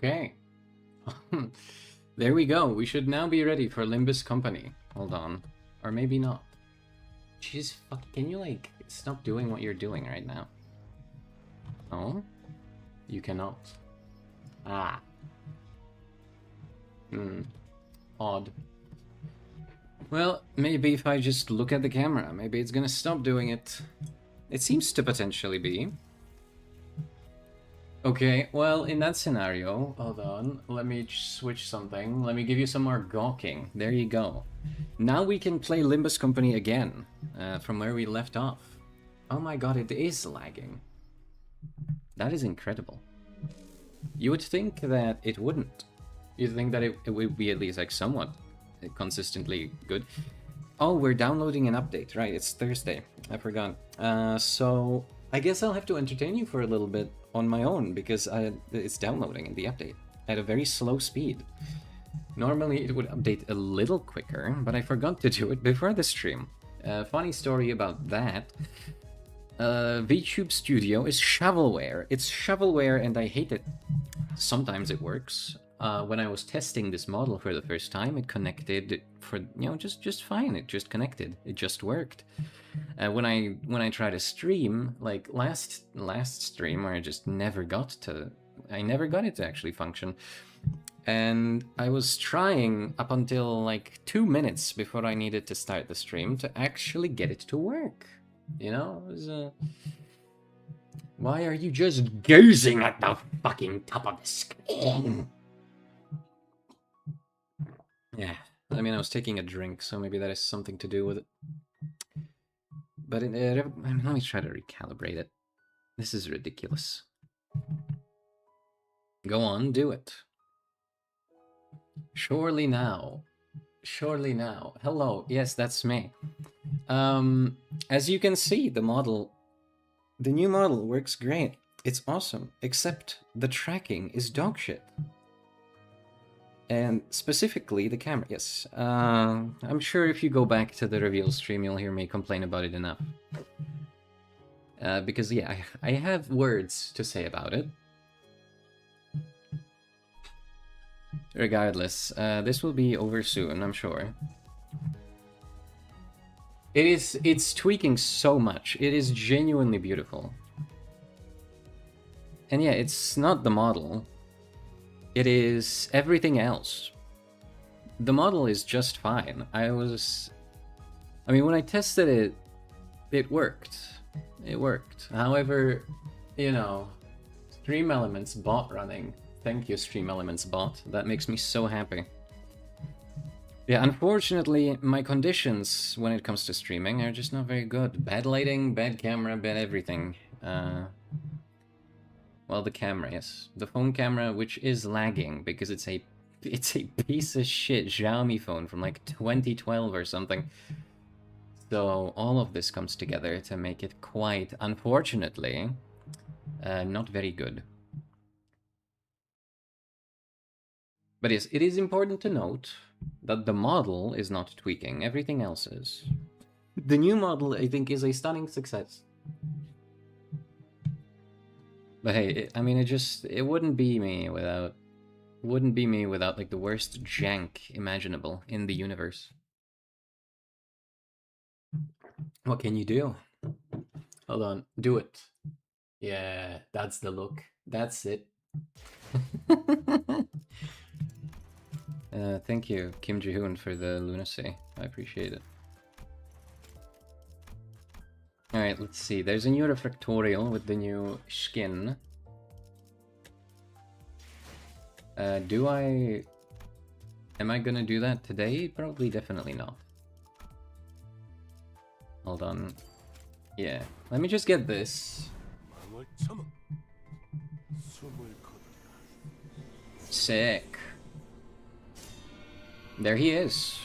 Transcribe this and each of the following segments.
Okay. There we go. We should now be ready for Limbus Company. Hold on. Or maybe not. Jeez, fuck, can you, like, stop doing what you're doing right now? No? You cannot. Ah. Odd. Well, maybe if I just look at the camera, maybe it's gonna stop doing it. It seems to potentially be. Okay, well, in that scenario, hold on, let me switch something. Let me give you some more gawking. There you go. Now we can play Limbus Company again, from where we left off. Oh my god, it is lagging. That is incredible. You would think that it wouldn't. You'd think that it would be at least, like, somewhat consistently good. Oh, we're downloading an update, right, it's Thursday. I forgot. So I guess I'll have to entertain you for a little bit on my own, because it's downloading in the update at a very slow speed. Normally it would update a little quicker, but I forgot to do it before the stream. Funny story about that. VTube Studio is shovelware. It's shovelware and I hate it. Sometimes it works. When I was testing this model for the first time, it connected for, you know, just fine. It just connected. It just worked. When I tried to stream, like last stream, where I just never got it to actually function. And I was trying up until like 2 minutes before I needed to start the stream to actually get it to work. You know, it was why are you just gazing at the fucking top of the screen? Yeah, I mean, I was taking a drink, so maybe that has something to do with it. But let me try to recalibrate it. This is ridiculous. Go on, do it. Surely now. Surely now. Hello, yes, that's me. As you can see, the new model works great. It's awesome, except the tracking is dogshit. And specifically the camera, yes. I'm sure if you go back to the reveal stream, you'll hear me complain about it enough. Because, yeah, I have words to say about it. Regardless, this will be over soon, I'm sure. It's tweaking so much. It is genuinely beautiful. And yeah, it's not the model. It is everything else. The model is just fine. I mean, when I tested it, it worked. It worked. However, you know, Stream Elements bot running. Thank you, Stream Elements bot. That makes me so happy. Yeah, unfortunately, my conditions when it comes to streaming are just not very good. Bad lighting, bad camera, bad everything. Well, the camera, yes. The phone camera, which is lagging because it's a piece of shit Xiaomi phone from like 2012 or something. So all of this comes together to make it quite, unfortunately, not very good. But yes, it is important to note that the model is not tweaking, everything else is. The new model, I think, is a stunning success. But hey, I mean, it wouldn't be me without like the worst jank imaginable in the universe. What can you do? Hold on, do it. Yeah, that's the look. That's it. Thank you, Kim Ji-hoon, for the lunacy. I appreciate it. Alright, let's see. There's a new refractorial with the new skin. Am I gonna do that today? Probably, definitely not. Hold on. Yeah, let me just get this. Sick. There he is.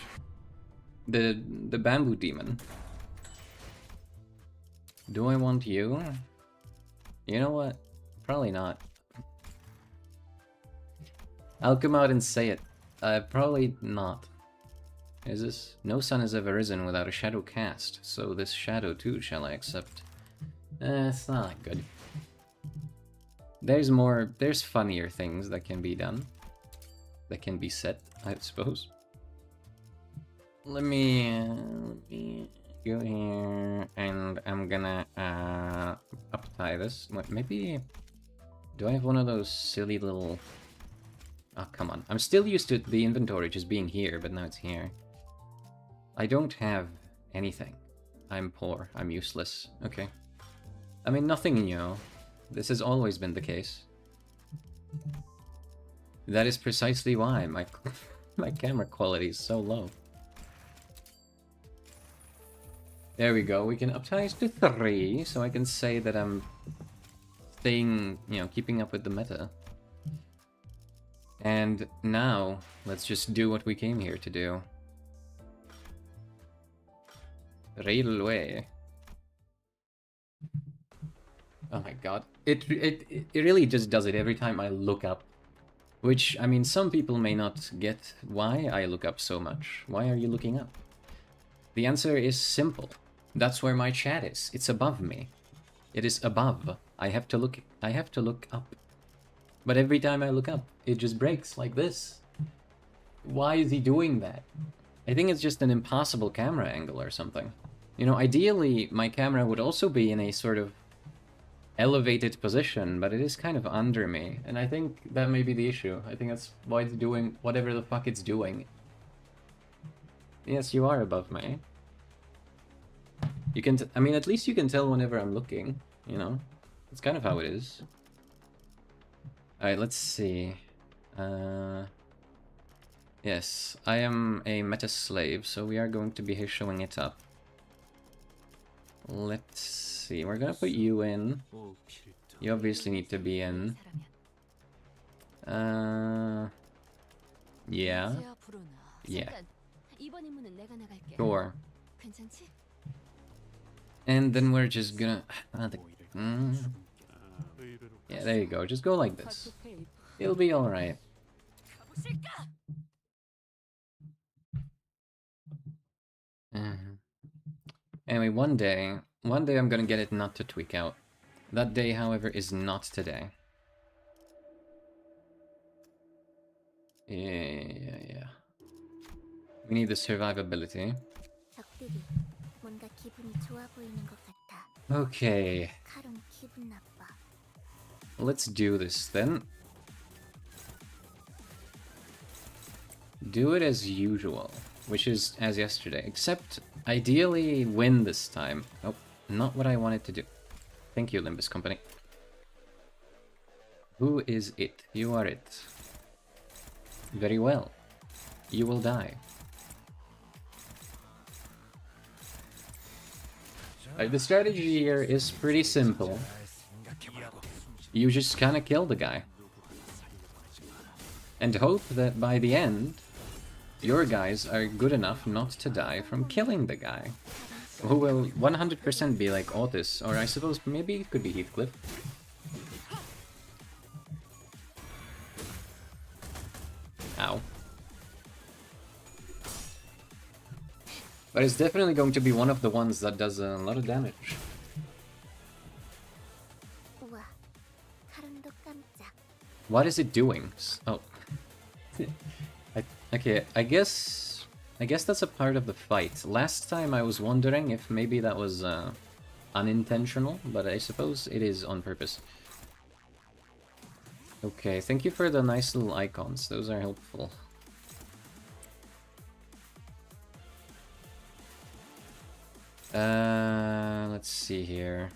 The bamboo demon. Do I want you? You know what? Probably not. I'll come out and say it. Probably not. Is this? No sun has ever risen without a shadow cast, so this shadow too shall I accept. It's not that good. There's funnier things that can be done. That can be said, I suppose. Let me go here, and I'm gonna up-tie this. Maybe... Do I have one of those silly little... Oh, come on. I'm still used to the inventory just being here, but now it's here. I don't have anything. I'm poor. I'm useless. Okay. I mean, nothing new. This has always been the case. That is precisely why my my camera quality is so low. There we go. We can upsize to 3, so I can say that I'm staying, you know, keeping up with the meta. And now, let's just do what we came here to do. Railway. Oh my god. It really just does it every time I look up. Which, I mean, some people may not get why I look up so much. Why are you looking up? The answer is simple. That's where my chat is. It's above me. It is above. I have to look up. But every time I look up, it just breaks like this. Why is he doing that? I think it's just an impossible camera angle or something. You know, ideally, my camera would also be in a sort of elevated position, but it is kind of under me. And I think that may be the issue. I think that's why it's doing whatever the fuck it's doing. Yes, you are above me. You can, I mean, at least you can tell whenever I'm looking, you know? That's kind of how it is. Alright, let's see. Yes, I am a meta slave, so we are going to be showing it up. Let's see, we're gonna put you in. You obviously need to be in. Yeah. Yeah. Sure. And then we're just gonna... Yeah, there you go. Just go like this. It'll be alright. Anyway, one day I'm gonna get it not to tweak out. That day, however, is not today. Yeah. We need the survivability. Okay. Let's do this then. Do it as usual, which is as yesterday, except ideally win this time. Oh, not what I wanted to do. Thank you, Limbus Company. Who is it? You are it. Very well. You will die. The strategy here is pretty simple. You just kind of kill the guy. And hope that by the end, your guys are good enough not to die from killing the guy. Who will 100% be like Otis, or I suppose maybe it could be Heathcliff. Ow. But it's definitely going to be one of the ones that does a lot of damage. What is it doing? Oh. Okay, I guess that's a part of the fight. Last time I was wondering if maybe that was unintentional, but I suppose it is on purpose. Okay, thank you for the nice little icons. Those are helpful. Let's see here.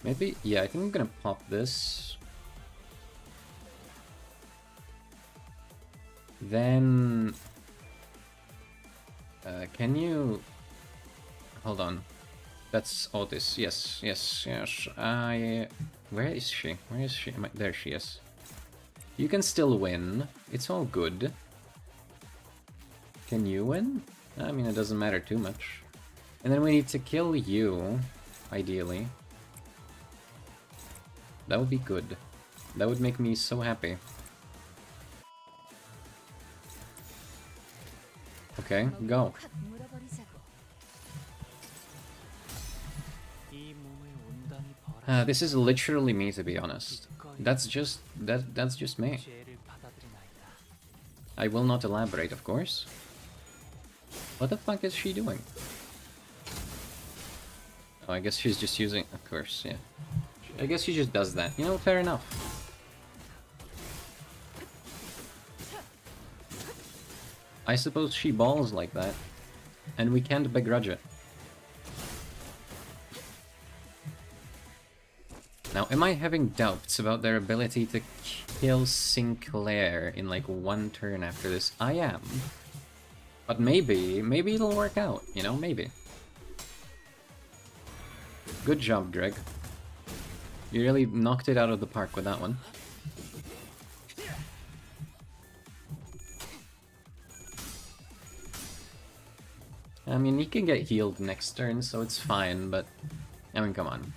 Maybe, yeah, I think I'm gonna pop this. Then... can you... Hold on. That's Otis. Yes. Where is she? Where is she? There she is. You can still win. It's all good. Can you win? I mean, it doesn't matter too much. And then we need to kill you, ideally. That would be good. That would make me so happy. Okay, go. This is literally me, to be honest. That's just me. I will not elaborate, of course. What the fuck is she doing? Oh, I guess she's just using... Of course, yeah. I guess she just does that. You know, fair enough. I suppose she balls like that. And we can't begrudge it. Now, am I having doubts about their ability to kill Sinclair in like one turn after this? I am. But maybe it'll work out, you know, maybe. Good job, Dreg. You really knocked it out of the park with that one. I mean, he can get healed next turn, so it's fine, but... I mean, come on.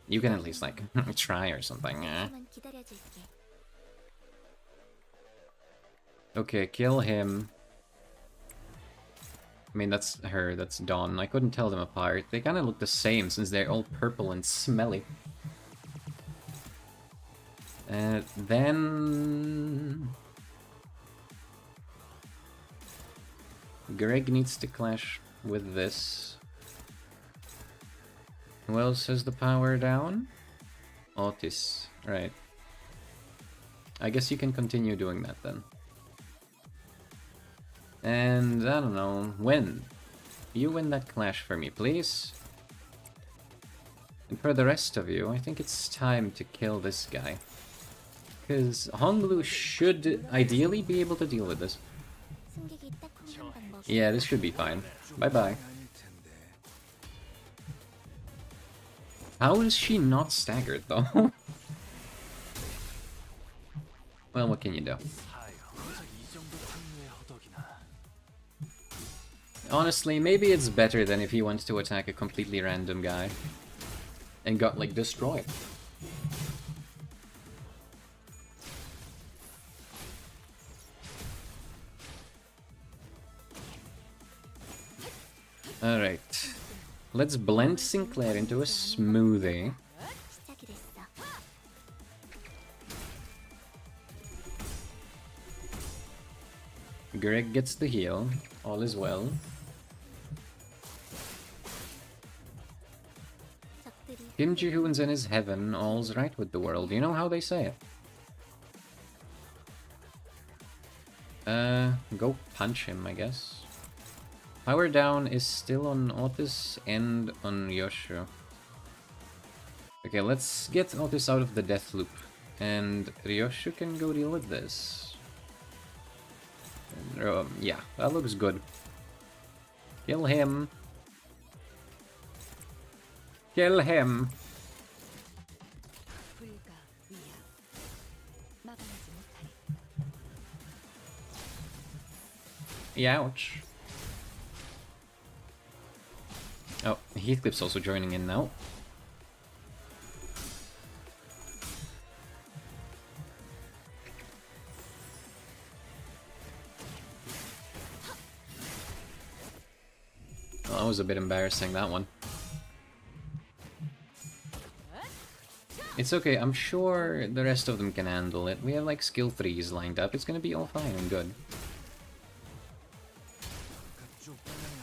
You can at least, like, try or something. Okay, kill him. I mean, that's her, that's Dawn. I couldn't tell them apart. They kind of look the same since they're all purple and smelly. Then... Greg needs to clash with this. Who else has the power down? Otis, right. I guess you can continue doing that then. And, I don't know, win. You win that clash for me, please. And for the rest of you, I think it's time to kill this guy. Because Honglu should ideally be able to deal with this. Yeah, this should be fine. Bye-bye. How is she not staggered, though? Well, what can you do? Honestly, maybe it's better than if he went to attack a completely random guy and got, like, destroyed. Alright. Let's blend Sinclair into a smoothie. Greg gets the heal. All is well. Kim Ji-hoon's in his heaven, all's right with the world. You know how they say it. Go punch him, I guess. Power down is still on Otis and on Yoshu. Okay, let's get Otis out of the death loop. And Ryoshu can go deal with this. Yeah, that looks good. Kill him. Kill him. Ouch. Oh, Heathcliff's also joining in now. Well, that was a bit embarrassing, that one. It's okay, I'm sure the rest of them can handle it. We have like skill 3s lined up, it's gonna be all fine and good.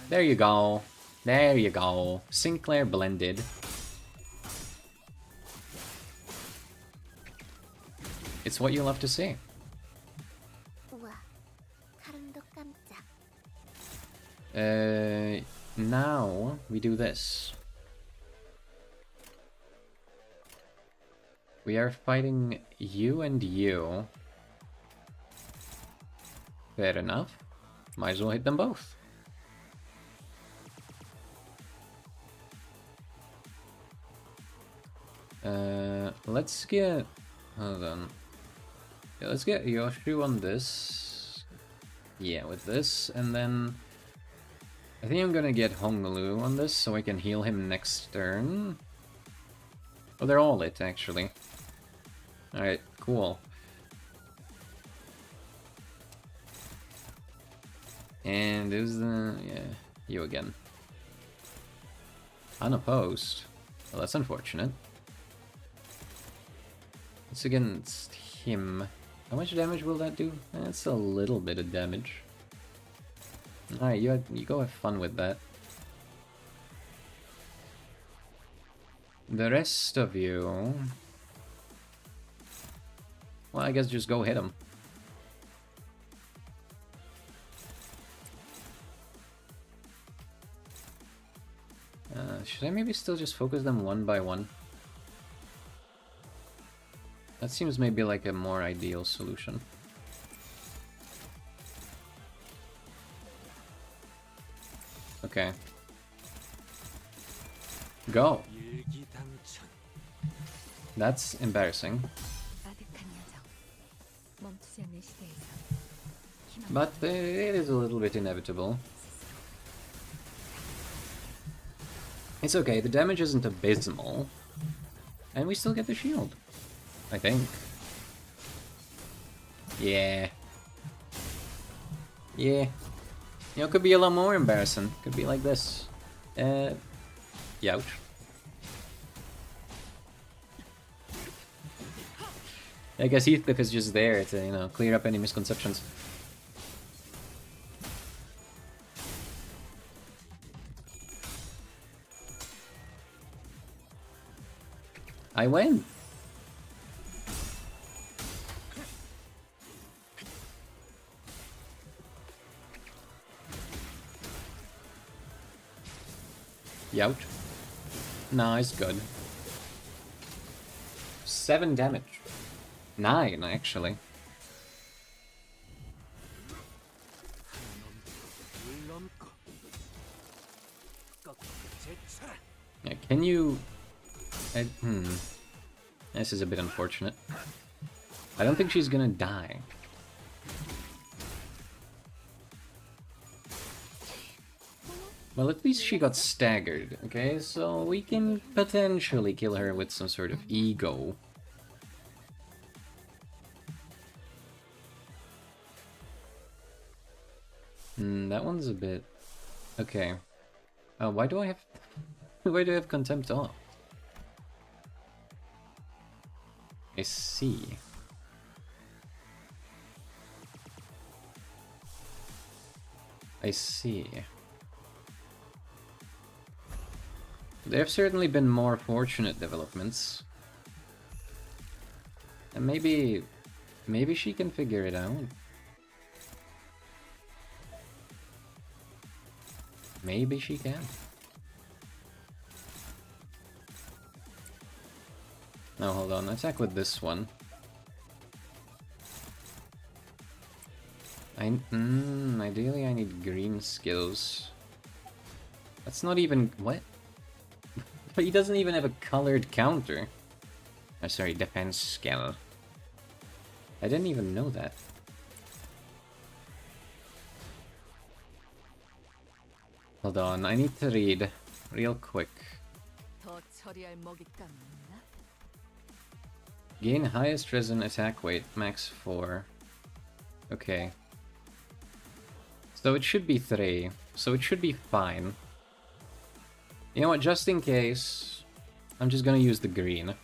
There you go. There you go. Sinclair blended. It's what you love to see. Now we do this. We are fighting you and you. Fair enough. Might as well hit them both. Let's get... Hold on. Yeah, let's get Yoshu on this. Yeah, with this, and then... I think I'm gonna get Honglu on this, so I can heal him next turn. Oh, they're all it, actually. Alright, cool. And is the... yeah, you again. Unopposed. Well, that's unfortunate. It's against him. How much damage will that do? That's a little bit of damage. Alright, you go have fun with that. The rest of you... Well, I guess just go hit him. Should I maybe still just focus them one by one? That seems maybe like a more ideal solution. Okay. Go! That's embarrassing. But it is a little bit inevitable. It's okay, the damage isn't abysmal. And we still get the shield. I think. Yeah. Yeah. You know, it could be a lot more embarrassing. Could be like this. Youch. I guess Heathcliff is just there to, you know, clear up any misconceptions. I win! Youch. Nice, good. 7 damage. 9, actually. Yeah, can you... This is a bit unfortunate. I don't think she's gonna die. Well, at least she got staggered, okay? So we can potentially kill her with some sort of ego. That one's a bit... Okay. Why do I have... Why do I have contempt off? I see. I see. There have certainly been more fortunate developments. And maybe she can figure it out. Maybe she can. No, hold on. Attack with this one. Ideally I need green skills. That's not even... What? But he doesn't even have a colored counter. Oh, sorry, defense skill. I didn't even know that. Hold on, I need to read real quick. Gain highest resin attack weight, max 4. Okay. So it should be 3. So it should be fine. You know what, just in case, I'm just gonna use the green.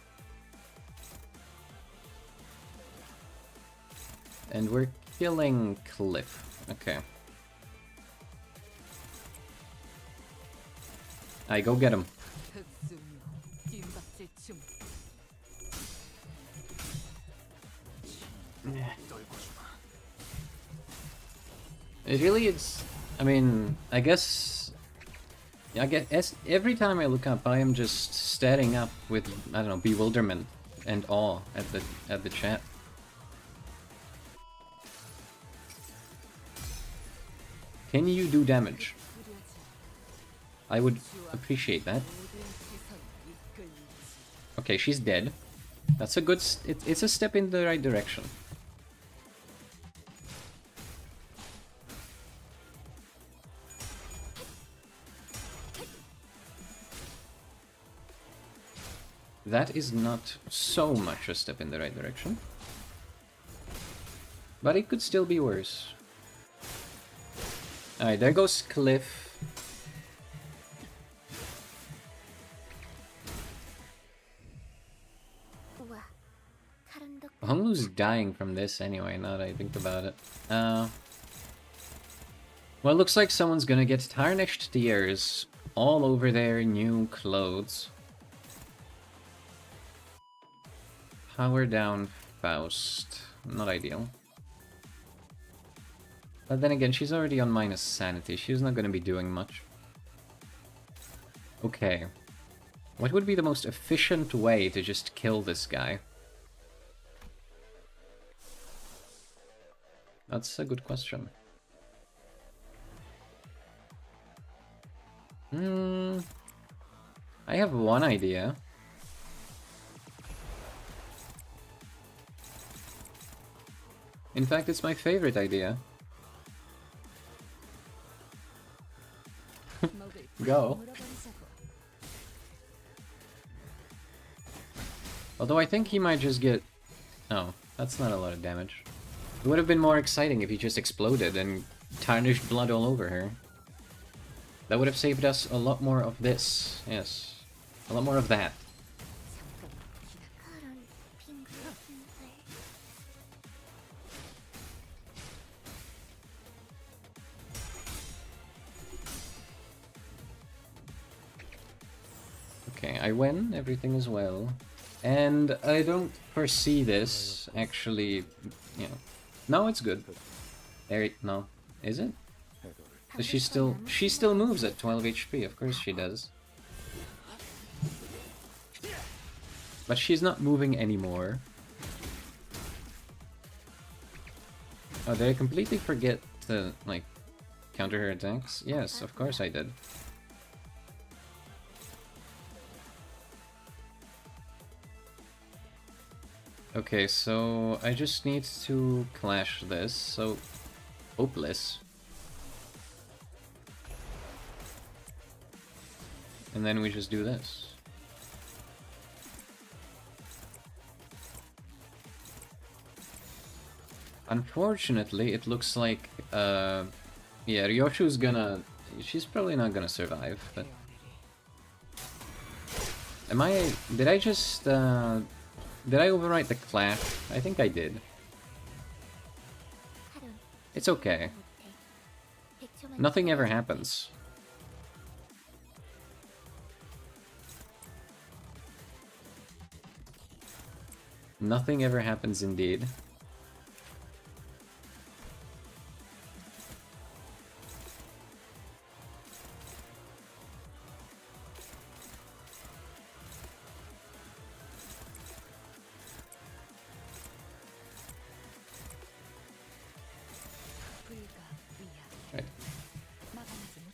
And we're killing Cliff. Okay. Alright, go get him. It really is... I mean, I guess every time I look up, I am just staring up with, I don't know, bewilderment and awe at the chat. Can you do damage? I would appreciate that. Okay, she's dead. That's a good... It's a step in the right direction. That is not so much a step in the right direction. But it could still be worse. Alright, there goes Cliff. Honglu's dying from this anyway, now that I think about it. Well, it looks like someone's gonna get tarnished tears all over their new clothes. Power down Faust. Not ideal. But then again, she's already on minus sanity. She's not gonna be doing much. Okay. What would be the most efficient way to just kill this guy? That's a good question. I have one idea. In fact, it's my favorite idea. Go. Although I think he might just get... Oh, that's not a lot of damage. It would have been more exciting if he just exploded and tarnished blood all over her. That would have saved us a lot more of this. Yes. A lot more of that. Okay, I win. Everything is well. And I don't foresee this actually, you know... No, it's good. There, no. Is it? Does she still moves at 12 HP, of course she does. But she's not moving anymore. Oh, did I completely forget to, like, counter her attacks? Yes, of course I did. Okay, so I just need to clash this, so... Hopeless. And then we just do this. Unfortunately, it looks like, yeah, Ryoshu's gonna... She's probably not gonna survive, but... Did I just, did I overwrite the clash? I think I did. It's okay. Nothing ever happens. Nothing ever happens indeed.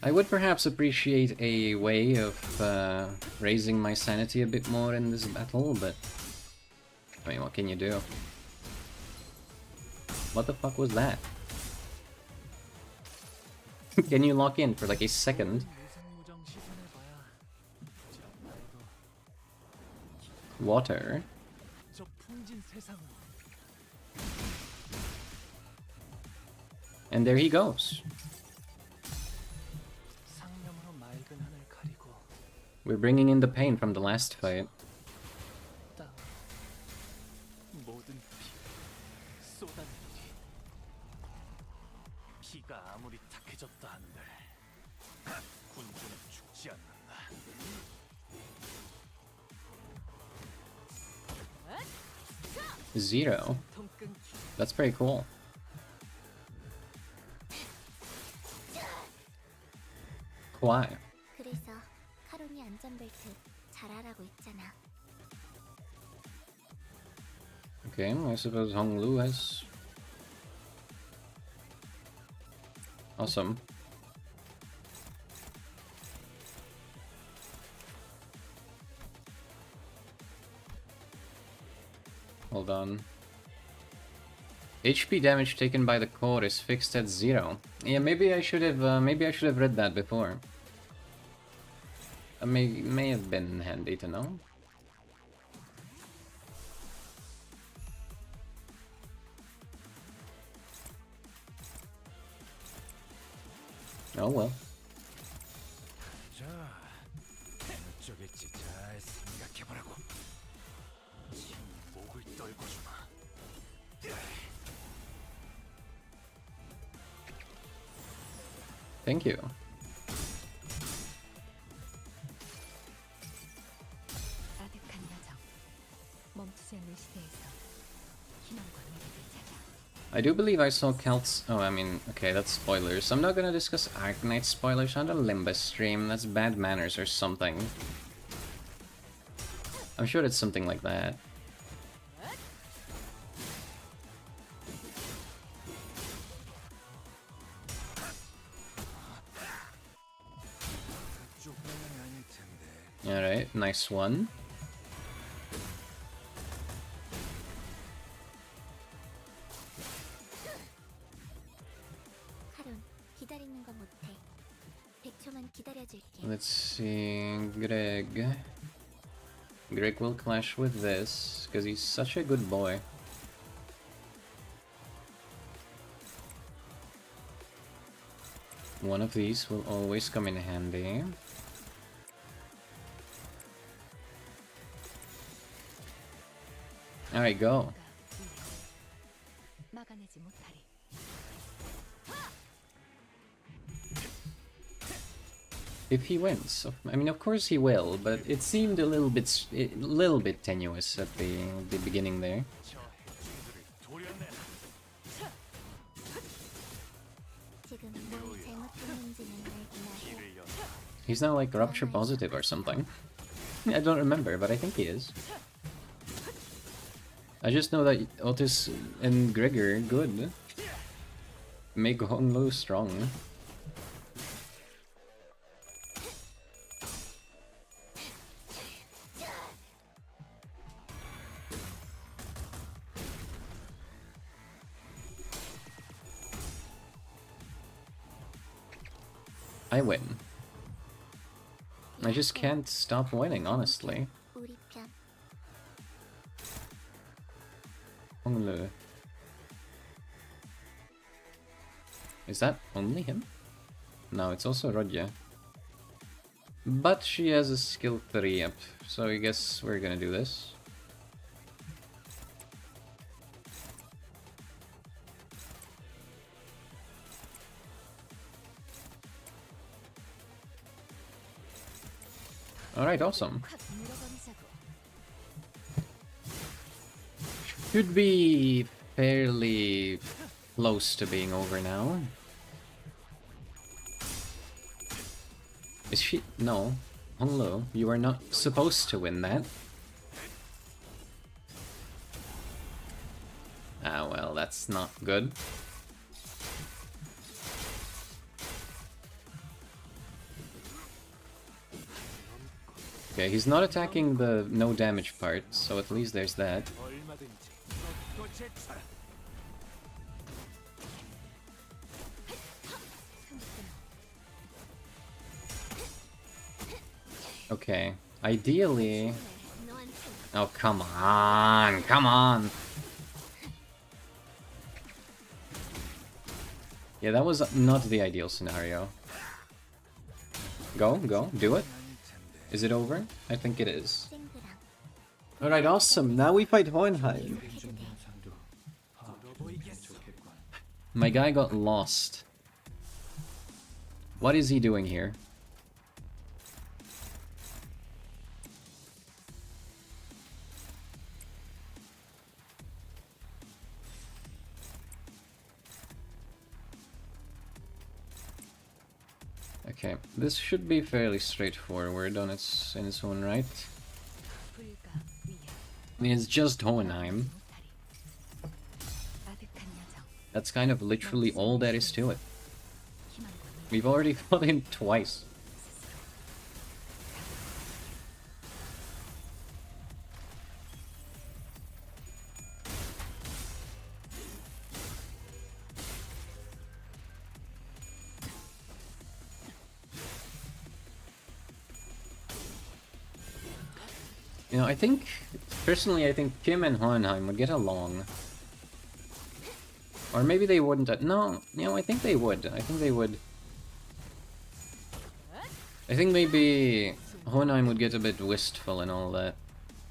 I would perhaps appreciate a way of raising my sanity a bit more in this battle, but... I mean, what can you do? What the fuck was that? Can you lock in for like a second? Water. And there he goes. We're bringing in the pain from the last fight. Zero. That's pretty cool. Why? Okay, I suppose Honglu has... Awesome. Hold on. HP damage taken by the core is fixed at 0. Yeah, maybe I should have read that before. May have been handy to know. Oh well. Thank you. I do believe I saw Celts. Oh, I mean, okay, that's spoilers. I'm not gonna discuss Arknight spoilers on the Limbus stream. That's bad manners or something. I'm sure it's something like that. Alright, nice one. Let's see, Greg. Greg will clash with this, because he's such a good boy. One of these will always come in handy. Alright, go. If he wins, I mean, of course he will, but it seemed a little bit tenuous at the beginning there. He's now like rupture positive or something. I don't remember, but I think he is. I just know that Otis and Gregor good. Make Honglu strong. I win. I just can't stop winning, honestly. Honglu. Is that only him? No, it's also Rodya. But she has a skill 3 up, so I guess we're gonna do this. Alright, awesome. Should be fairly close to being over now. Is she? No. Honglu, you are not supposed to win that. Ah, well, that's not good. Okay, he's not attacking the no damage part, so at least there's that. Okay, ideally... Oh, come on, come on! Yeah, that was not the ideal scenario. Go, do it. Is it over? I think it is. Alright, awesome. Now we fight Hohenheim. My guy got lost. What is he doing here? Okay, this should be fairly straightforward in its own right. I mean, it's just Hohenheim. That's kind of literally all there is to it. We've already fought him twice. You know, personally I think Kim and Hohenheim would get along. Or maybe they wouldn't. No, you know, I think they would. I think maybe Hohenheim would get a bit wistful and all that.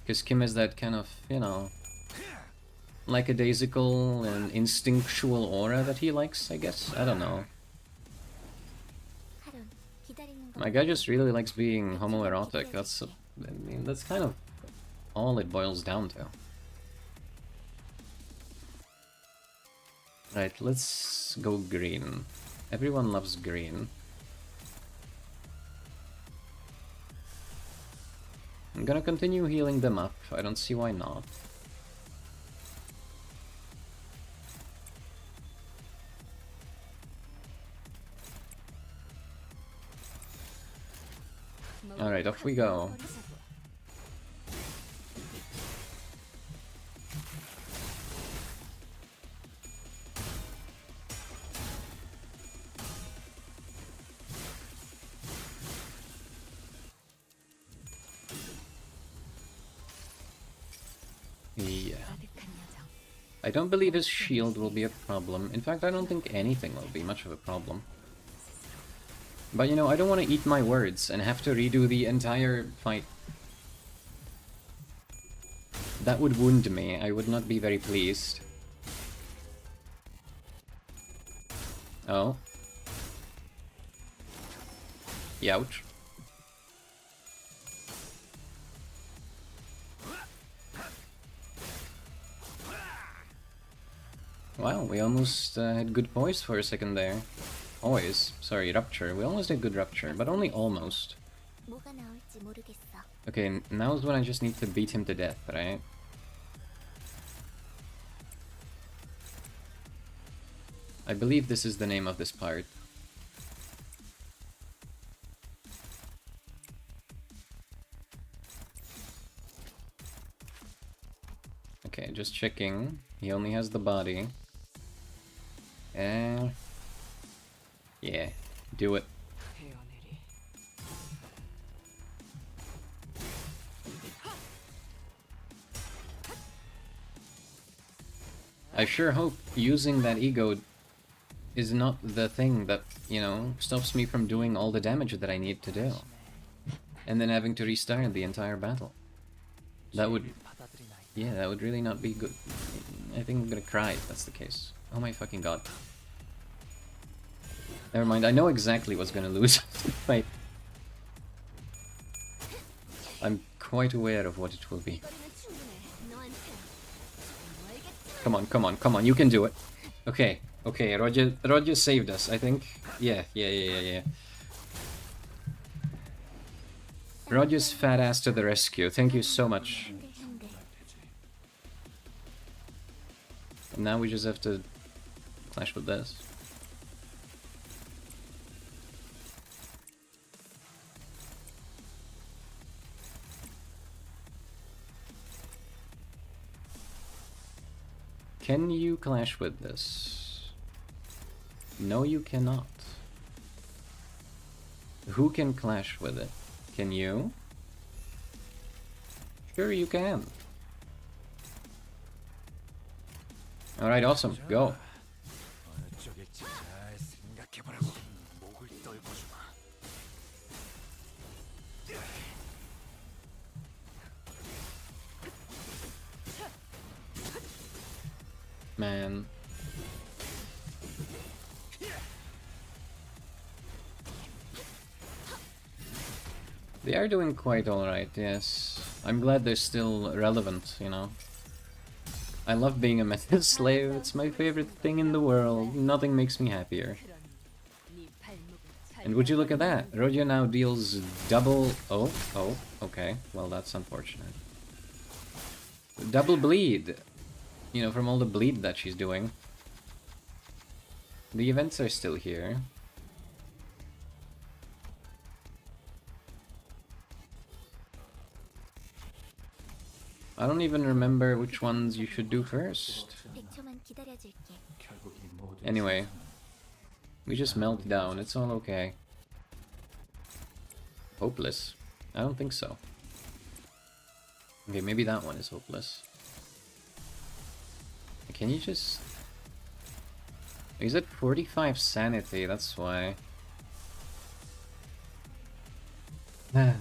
Because Kim has that kind of, you know, lackadaisical and instinctual aura that he likes, I guess. I don't know. My guy just really likes being homoerotic. That's, I mean, that's kind of all it boils down to. Right, let's go green. Everyone loves green. I'm gonna continue healing them up. I don't see why not. Alright, off we go. Yeah. I don't believe his shield will be a problem. In fact, I don't think anything will be much of a problem. But you know, I don't want to eat my words and have to redo the entire fight. That would wound me. I would not be very pleased. Oh. Youch. Wow, we almost had good poise for a second there. Always. Sorry, rupture. We almost did good rupture, but only almost. Okay, now's when I just need to beat him to death, right? I believe this is the name of this part. Okay, just checking. He only has the body. Yeah, do it. I sure hope using that ego is not the thing that, you know, stops me from doing all the damage that I need to do. And then having to restart the entire battle. That would... yeah, that would really not be good. I think I'm gonna cry if that's the case. Oh my fucking god. Never mind, I know exactly what's gonna lose. Wait. I'm quite aware of what it will be. Come on, come on, come on, you can do it. Okay, okay, Roger saved us, I think. Yeah. Roger's fat ass to the rescue, thank you so much. And now we just have to clash with this. Can you clash with this? No, you cannot. Who can clash with it? Can you? Sure you can. Alright, awesome. Go. Man. They are doing quite alright, yes. I'm glad they're still relevant, you know. I love being a method slave, it's my favorite thing in the world. Nothing makes me happier. And would you look at that? Rodia now deals double... Oh, okay. Well, that's unfortunate. Double bleed! You know, from all the bleed that she's doing. The events are still here. I don't even remember which ones you should do first. Anyway, we just melt down, it's all okay. Hopeless? I don't think so. Okay, maybe that one is hopeless. Can you just... He's at 45 sanity, that's why. I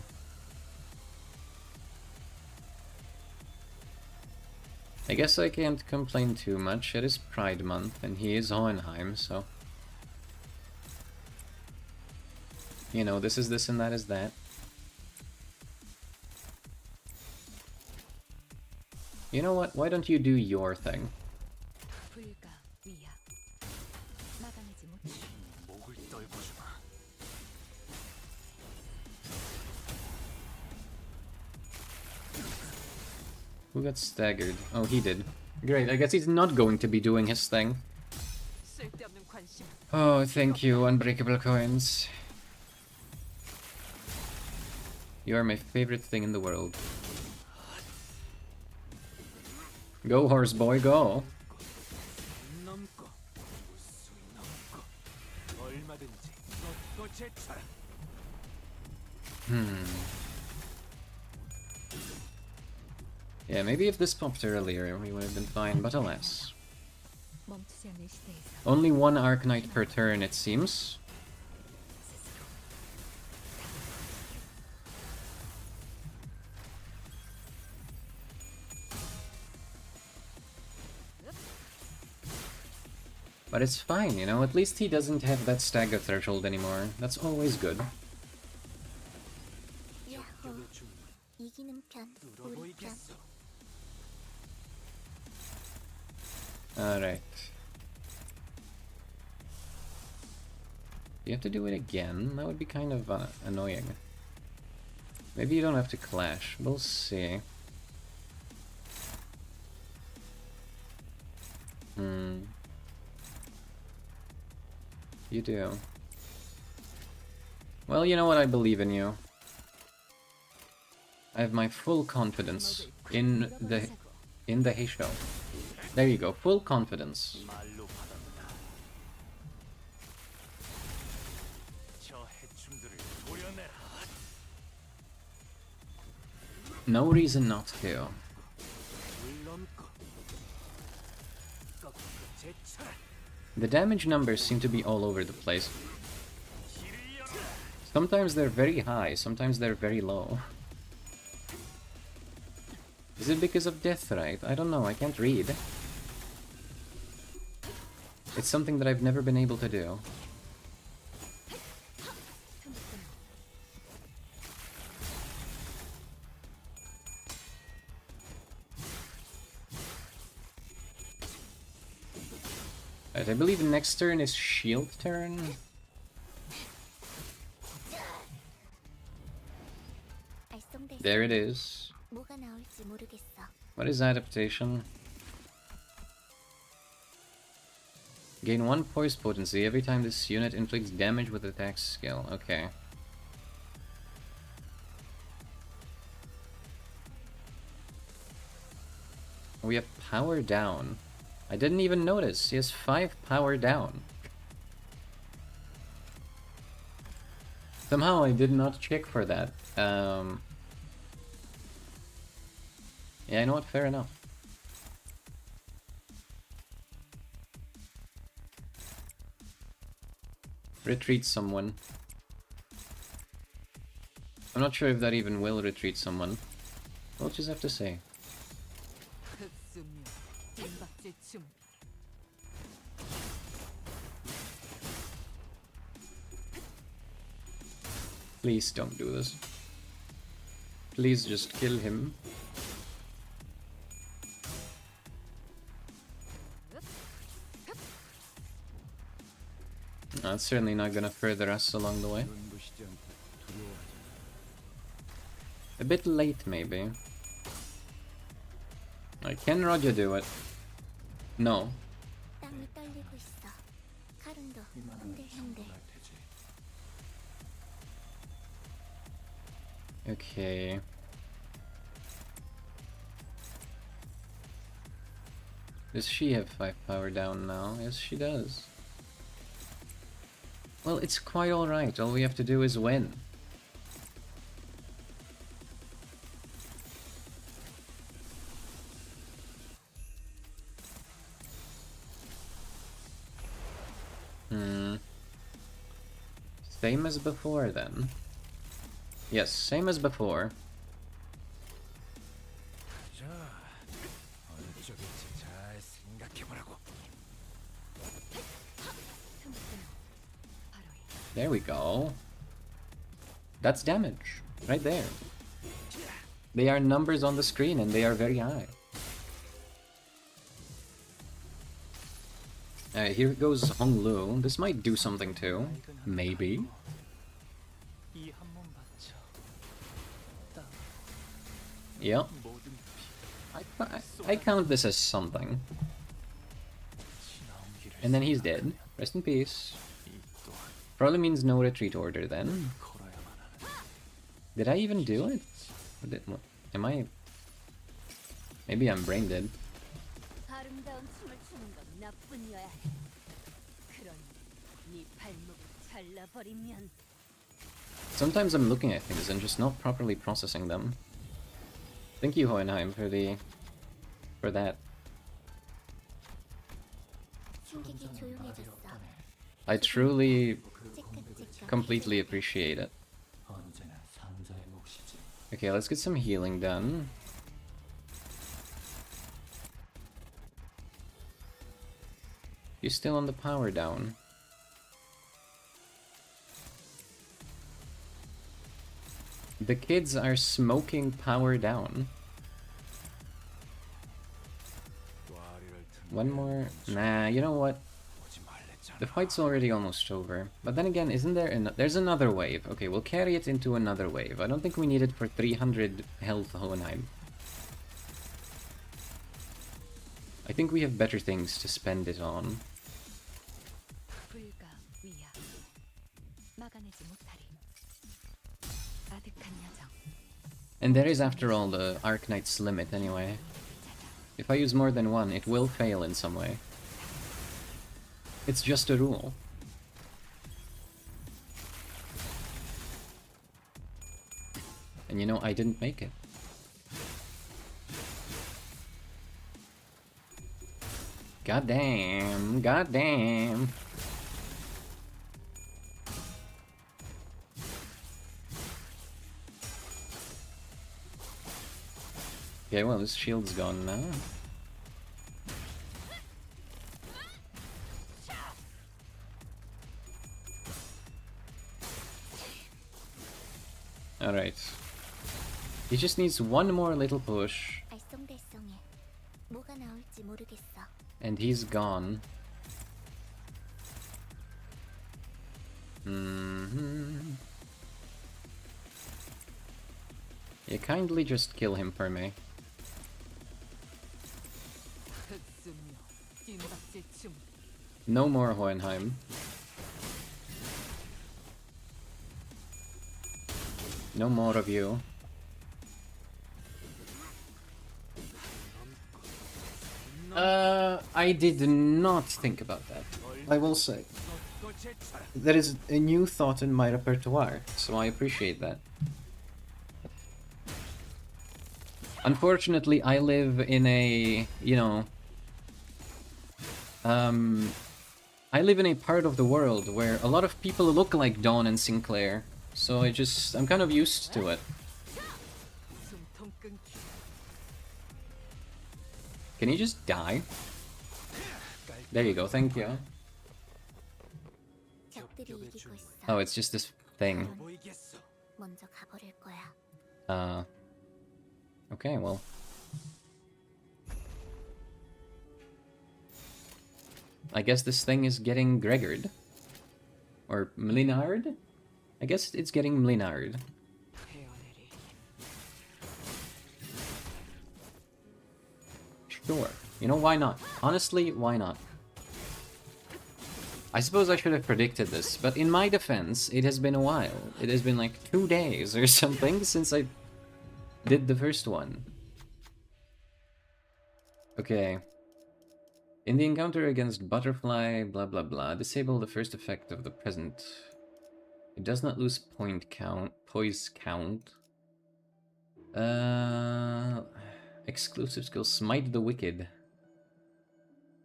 guess I can't complain too much. It is Pride Month, and he is Hohenheim, so... You know, this is this and that is that. You know what? Why don't you do your thing? Who got staggered? Oh, he did. Great, I guess he's not going to be doing his thing. Oh, thank you, unbreakable coins. You are my favorite thing in the world. Go, horse boy, go! Yeah, maybe if this popped earlier, we would have been fine, but alas. Only one Arcanite per turn, it seems. But it's fine, you know, at least he doesn't have that stagger threshold anymore. That's always good. Alright. You have to do it again? That would be kind of annoying. Maybe you don't have to clash. We'll see. You do. Well, you know what? I believe in you. I have my full confidence in the Heishou. There you go, full confidence. No reason not to. The damage numbers seem to be all over the place. Sometimes they're very high, sometimes they're very low. Is it because of Deathrite? I don't know, I can't read. It's something that I've never been able to do. Right, I believe next turn is shield turn. There it is. What is adaptation? Gain 1 poise potency every time this unit inflicts damage with attack skill. Okay. We have power down. I didn't even notice. He has 5 power down. Somehow I did not check for that. Yeah, you know what? Fair enough. Retreat someone. I'm not sure if that even will retreat someone. We'll just have to say. Please don't do this. Please just kill him. That's certainly not gonna further us along the way. A bit late, maybe. Can Roger do it? No. Okay. Does she have 5 power down now? Yes, she does. Well, it's quite alright. All we have to do is win. Same as before, then. Yes, same as before. There we go. That's damage. Right there. They are numbers on the screen and they are very high. Alright, here goes Honglu. This might do something too. Maybe. Yep. I count this as something. And then he's dead. Rest in peace. Probably means no retreat order then. Did I even do it? Am I... Maybe I'm brain dead. Sometimes I'm looking at things and just not properly processing them. Thank you, Hohenheim, for that. I truly, completely appreciate it. Okay, let's get some healing done. You're still on the power down. The kids are smoking power down. One more? Nah, you know what? The fight's already almost over. But then again, isn't there there's another wave. Okay, we'll carry it into another wave. I don't think we need it for 300 health Hohenheim. I think we have better things to spend it on. And there is, after all, the Arknight's limit anyway. If I use more than one, it will fail in some way. It's just a rule. And you know, I didn't make it. God damn, god damn. Okay, well, his shield's gone now. Alright. He just needs one more little push. And he's gone. Yeah, kindly just kill him for me. No more Hohenheim. No more of you. I did not think about that, I will say. That is a new thought in my repertoire, so I appreciate that. Unfortunately, I live in a, you know... I live in a part of the world where a lot of people look like Dawn and Sinclair, so I'm kind of used to it. Can you just die? There you go, thank you. Oh, it's just this thing. Okay, well. I guess this thing is getting Gregored. Or Mlinard? I guess it's getting Mlinard. Sure. You know, why not? Honestly, why not? I suppose I should have predicted this, but in my defense, it has been a while. It has been like 2 days or something since I did the first one. Okay. In the encounter against Butterfly, blah blah blah, disable the first effect of the present. It does not lose poise count. Exclusive skill, Smite the Wicked.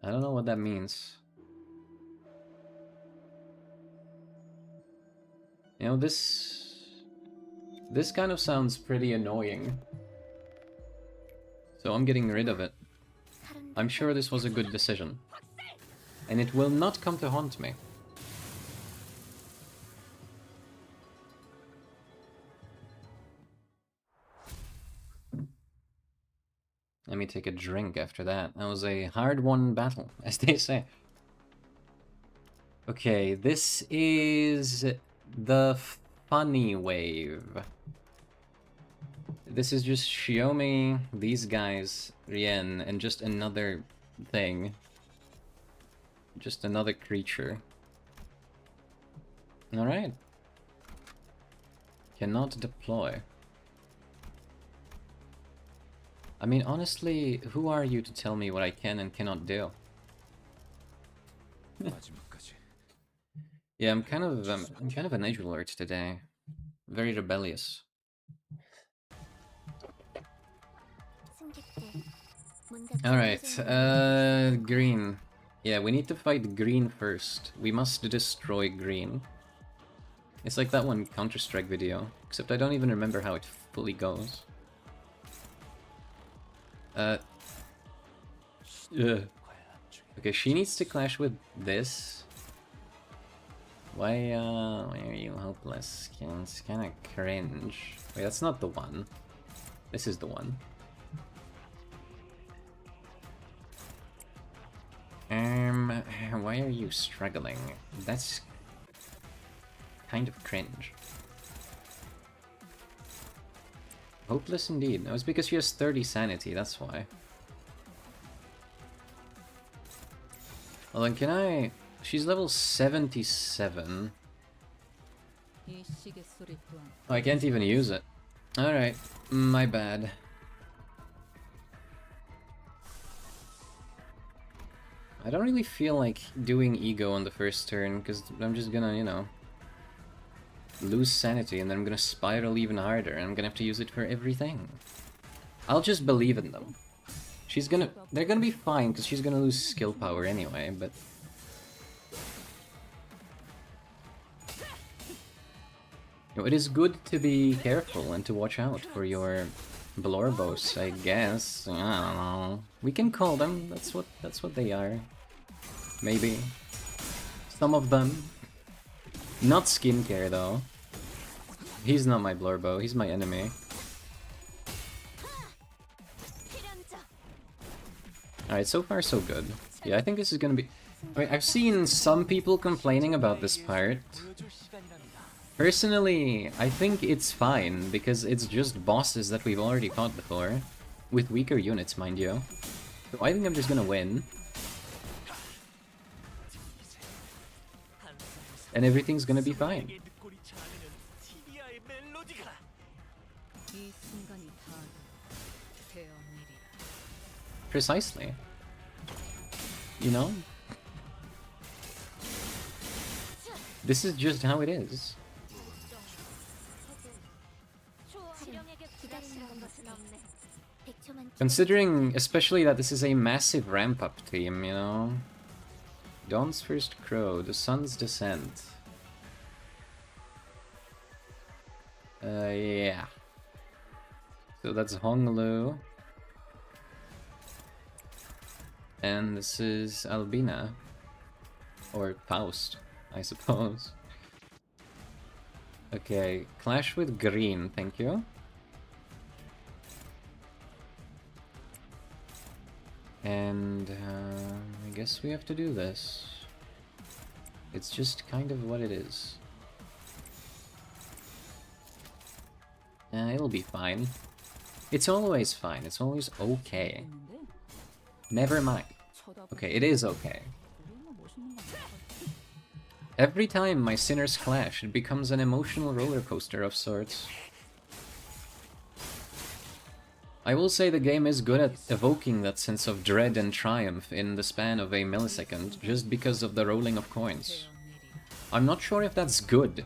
I don't know what that means. You know, this kind of sounds pretty annoying. So I'm getting rid of it. I'm sure this was a good decision. And it will not come to haunt me. Let me take a drink after that. That was a hard-won battle, as they say. Okay, this is the funny wave. This is just Xiaomi, these guys, Rien, and just another thing. Just another creature. Alright. Cannot deploy. I mean, honestly, who are you to tell me what I can and cannot do? Yeah, I'm kind of an edge alert today. Very rebellious. Alright, green. Yeah, we need to fight green first. We must destroy green. It's like that one Counter-Strike video, except I don't even remember how it fully goes. Okay, she needs to clash with this. Why are you hopeless? It's kinda cringe. Wait, that's not the one. This is the one. Why are you struggling? That's kind of cringe. Hopeless indeed. No, it's because she has 30 sanity, that's why. Well then, can I... She's level 77. Oh, I can't even use it. Alright, my bad. I don't really feel like doing ego on the first turn, because I'm just gonna, you know, lose sanity, and then I'm gonna spiral even harder, and I'm gonna have to use it for everything. I'll just believe in them. They're gonna be fine, because she's gonna lose skill power anyway, but... You know, it is good to be careful and to watch out for your Blorbos, I guess. I don't know. We can call them, that's what they are. Maybe. Some of them. Not skincare though. He's not my Blorbo, he's my enemy. Alright, so far so good. Yeah, I think this is gonna be... I mean, I've seen some people complaining about this part. Personally, I think it's fine, because it's just bosses that we've already fought before. With weaker units, mind you. So I think I'm just gonna win. And everything's gonna be fine. Precisely. You know? This is just how it is. Considering, especially that this is a massive ramp-up team, you know? Dawn's First Crow, the Sun's Descent. Yeah. So that's Honglu. And this is Albina. Or Faust, I suppose. Okay, clash with green, thank you. And I guess we have to do this. It's just kind of what it is. It'll be fine. It's always fine, it's always okay. Never mind. Okay, it is okay. Every time my sinners clash, it becomes an emotional roller coaster of sorts. I will say the game is good at evoking that sense of dread and triumph in the span of a millisecond, just because of the rolling of coins. I'm not sure if that's good.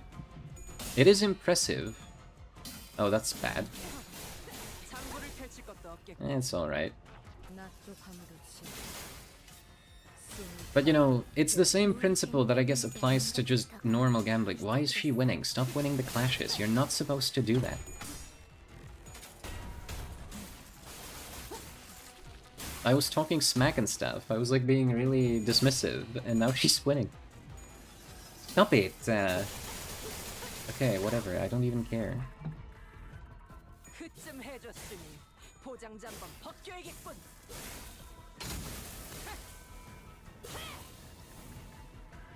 It is impressive. Oh, that's bad. It's alright. But you know, it's the same principle that I guess applies to just normal gambling. Why is she winning? Stop winning the clashes. You're not supposed to do that. I was talking smack and stuff. I was like being really dismissive, and now she's winning. Stop it! Okay, whatever. I don't even care. 포장지 한번 벗겨야겠군.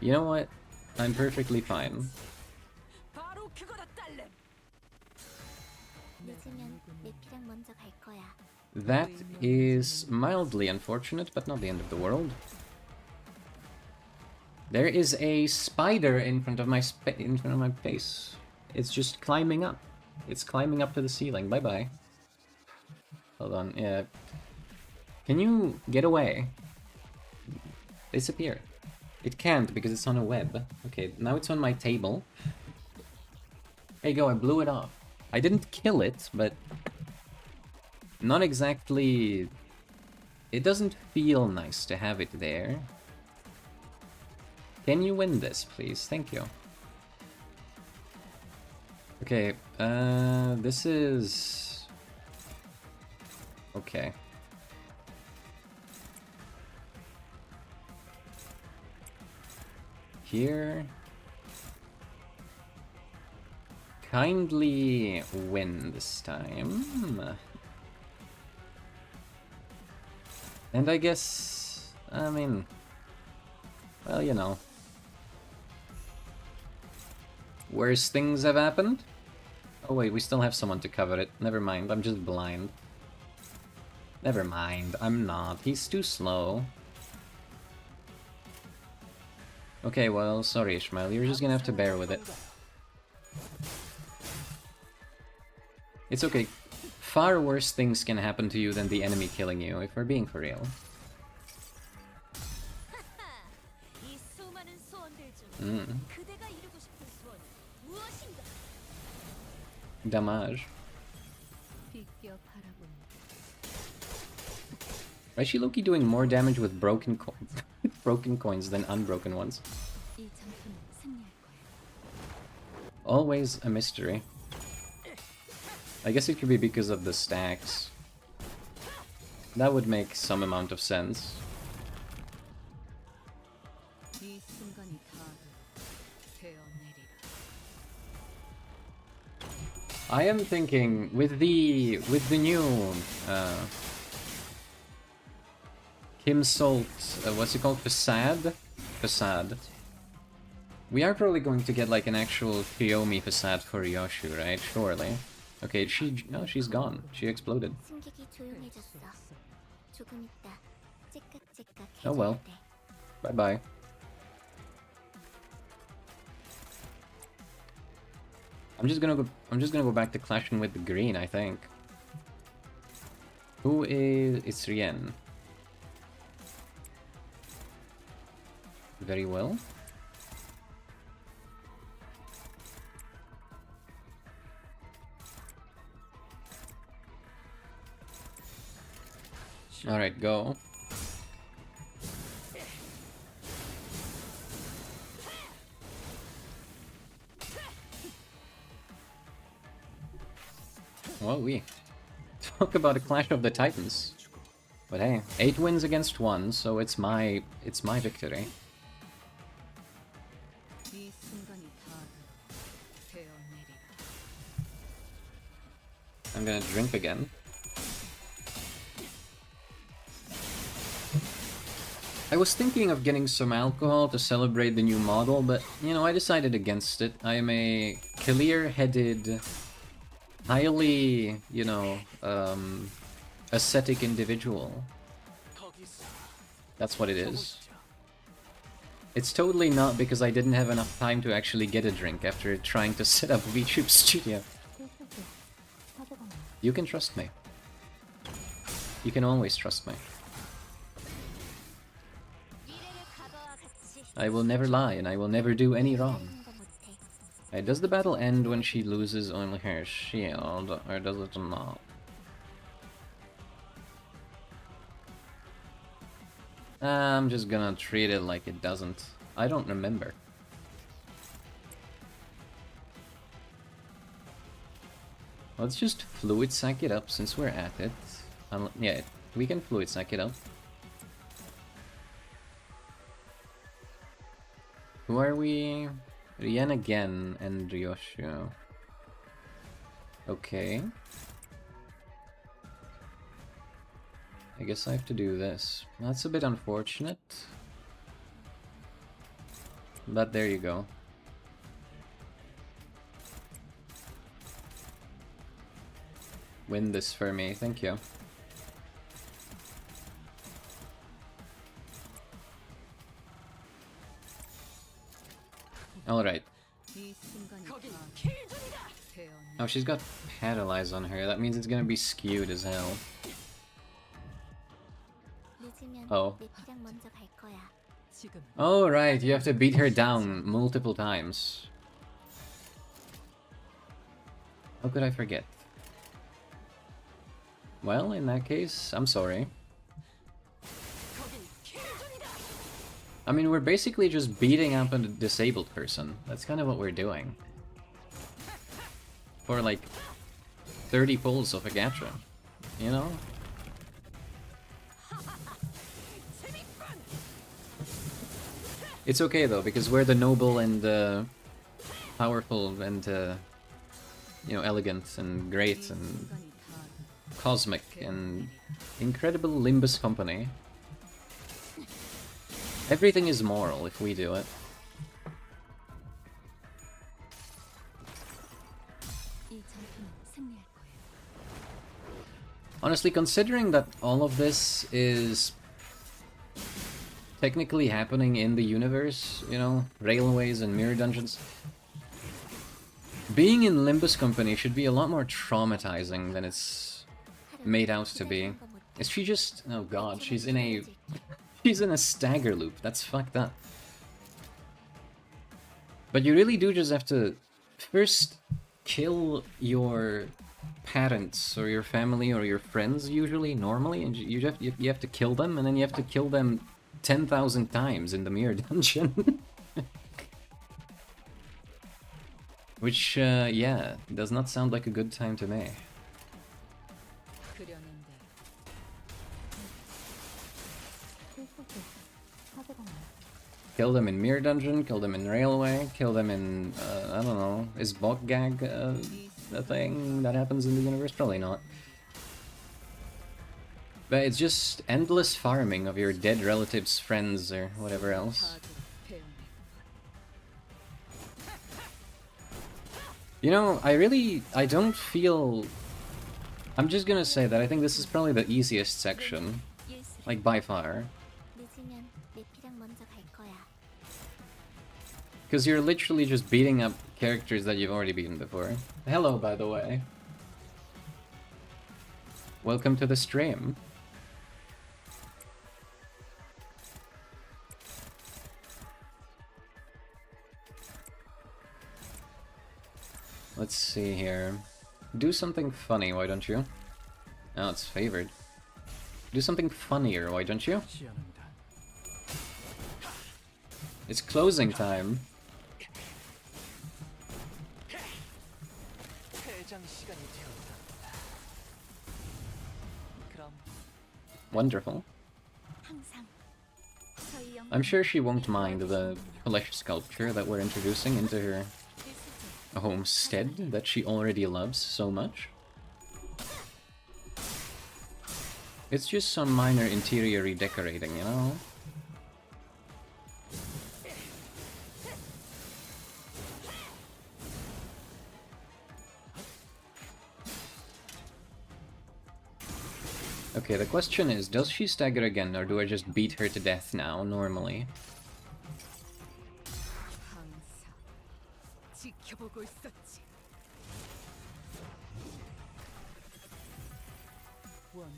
You know what? I'm perfectly fine. 바로 그거다 딸내. 늦으면 내피랑 먼저 갈 거야. That is mildly unfortunate, but not the end of the world. There is a spider in front of my face. It's just climbing up. It's climbing up to the ceiling. Bye bye. Hold on. Yeah. Can you get away? Disappear. It can't because it's on a web. Okay, now it's on my table. There you go. I blew it off. I didn't kill it, but not exactly. It doesn't feel nice to have it there. Can you win this, please? Thank you. Okay, this is... Okay. Here... Kindly win this time. And I guess... I mean... Well, you know... Worse things have happened? Oh wait, we still have someone to cover it. Never mind, I'm just blind. Never mind, I'm not. He's too slow. Okay, well, sorry Ishmael, you're just gonna have to bear with it. It's okay. Far worse things can happen to you than the enemy killing you, if we're being for real. Damage. Why is she Loki doing more damage with broken coins than unbroken ones? Always a mystery. I guess it could be because of the stacks. That would make some amount of sense. I am thinking with the new Kim Salt, what's it called? Facade. We are probably going to get like an actual Kiyomi facade for Heishou, right? Surely. Okay, no, she's gone. She exploded. Oh well. Bye bye. I'm just gonna go back to clashing with the green, I think. Who is... It's Rien. Very well. Alright, go. Well, we talk about a clash of the titans. But hey, 8 wins against 1, so it's my victory. I'm gonna drink again. I was thinking of getting some alcohol to celebrate the new model, but, you know, I decided against it. I am a clear-headed, highly, you know, ascetic individual. That's what it is. It's totally not because I didn't have enough time to actually get a drink after trying to set up VTube Studio. You can trust me. You can always trust me. I will never lie, and I will never do any wrong. Does the battle end when she loses only her shield, or does it not? I'm just gonna treat it like it doesn't. I don't remember. Let's just fluid sack it up since we're at it. Yeah, we can fluid sack it up. Who are we? Rien again and Ryoshu. Okay. I guess I have to do this. That's a bit unfortunate. But there you go. Win this for me, thank you. Alright. 거긴 킬존이다. Oh, she's got Paralyze on her. That means it's gonna be skewed as hell. 늦으면 Oh. 내 피랑 먼저 갈 거야. 지금 Oh, right, you have to beat her down multiple times. How could I forget? Well, in that case, I'm sorry. 거긴 킬존이다. I mean, we're basically just beating up a disabled person. That's kind of what we're doing. For like 30 pulls of a gacha, you know? It's okay though, because we're the noble and powerful and you know, elegant and great and cosmic and incredible Limbus company. Everything is moral if we do it. Honestly, considering that all of this is technically happening in the universe, you know, railways and mirror dungeons, being in Limbus company should be a lot more traumatizing than it's made out to be. Is she just... oh god, she's in a... she's in a stagger loop. That's fucked up. But you really do just have to first kill your parents or your family or your friends, usually, normally, and you have to kill them, and then you have to kill them 10,000 times in the mirror dungeon. Which, yeah, does not sound like a good time to me. Kill them in mirror dungeon, kill them in railway, kill them in, I don't know, is bot gag a thing that happens in the universe? Probably not. But it's just endless farming of your dead relatives, friends, or whatever else. You know, I don't feel... I'm just gonna say that I think this is probably the easiest section. Like, by far. 늦으면 내 피랑 먼저 갈 거야. Because you're literally just beating up characters that you've already beaten before. Hello, by the way. Welcome to the stream. Let's see here. Do something funny, why don't you? Oh, it's favored. Do something funnier, why don't you? It's closing time. Wonderful. 항상 저희 영웅 I'm sure she won't mind the flesh sculpture that we're introducing into her homestead that she already loves so much. It's just some minor interior redecorating, you know? Okay, the question is, does she stagger again, or do I just beat her to death now, normally? 지켜보고 있었지. 원,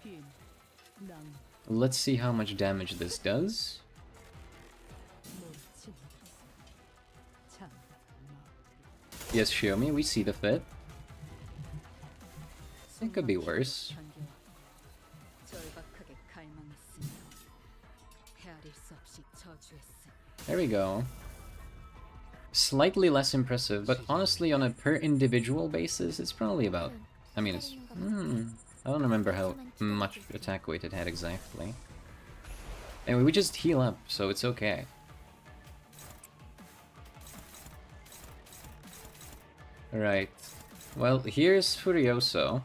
빈, 낭, Let's see how much damage this does. 모친, 참, Yes, Xiaomi, we see the fit. It could be worse. 절박하게 갈망했으며 헤아릴 수 없이 저주했으니 There we go. Slightly less impressive, but honestly, on a per individual basis, it's probably about... I mean, it's... I don't remember how much attack weight it had exactly. Anyway, we just heal up, so it's okay. Right. Well, here's Furioso.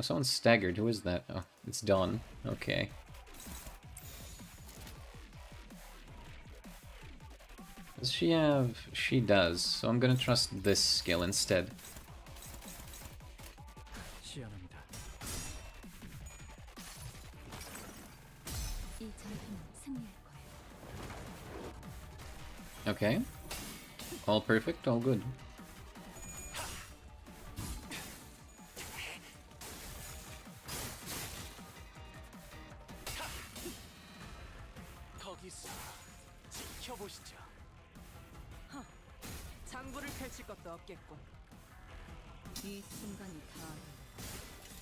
Oh, someone staggered. Who is that? Oh, it's Dawn. Okay. Does she have... She does. So I'm gonna trust this skill instead. 이 전투는 승리할 거야. Okay. All perfect, all good. 장부를 펼칠 것도 없겠군. 이 순간이 다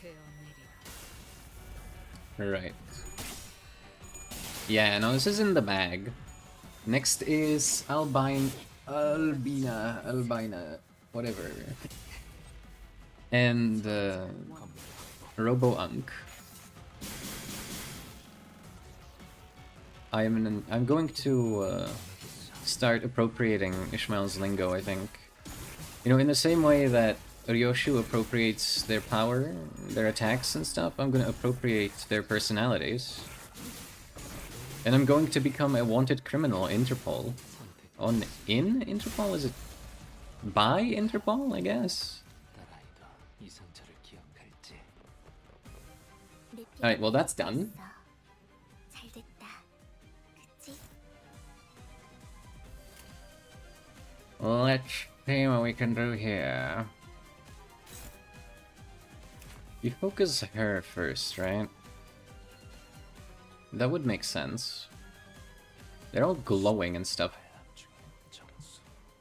되어내리라. Right. Yeah, no, this is in the bag. Next is Albina, whatever. And Robo-Unk. I'm going to start appropriating Ishmael's lingo, I think. You know, in the same way that Ryoshu appropriates their power, their attacks and stuff, I'm gonna appropriate their personalities. And I'm going to become a wanted criminal, Interpol. In Interpol? Is it by Interpol, I guess? Alright, well that's done. 잘 됐다. 그치? Let's see what we can do here. You focus her first, right? That would make sense. They're all glowing and stuff.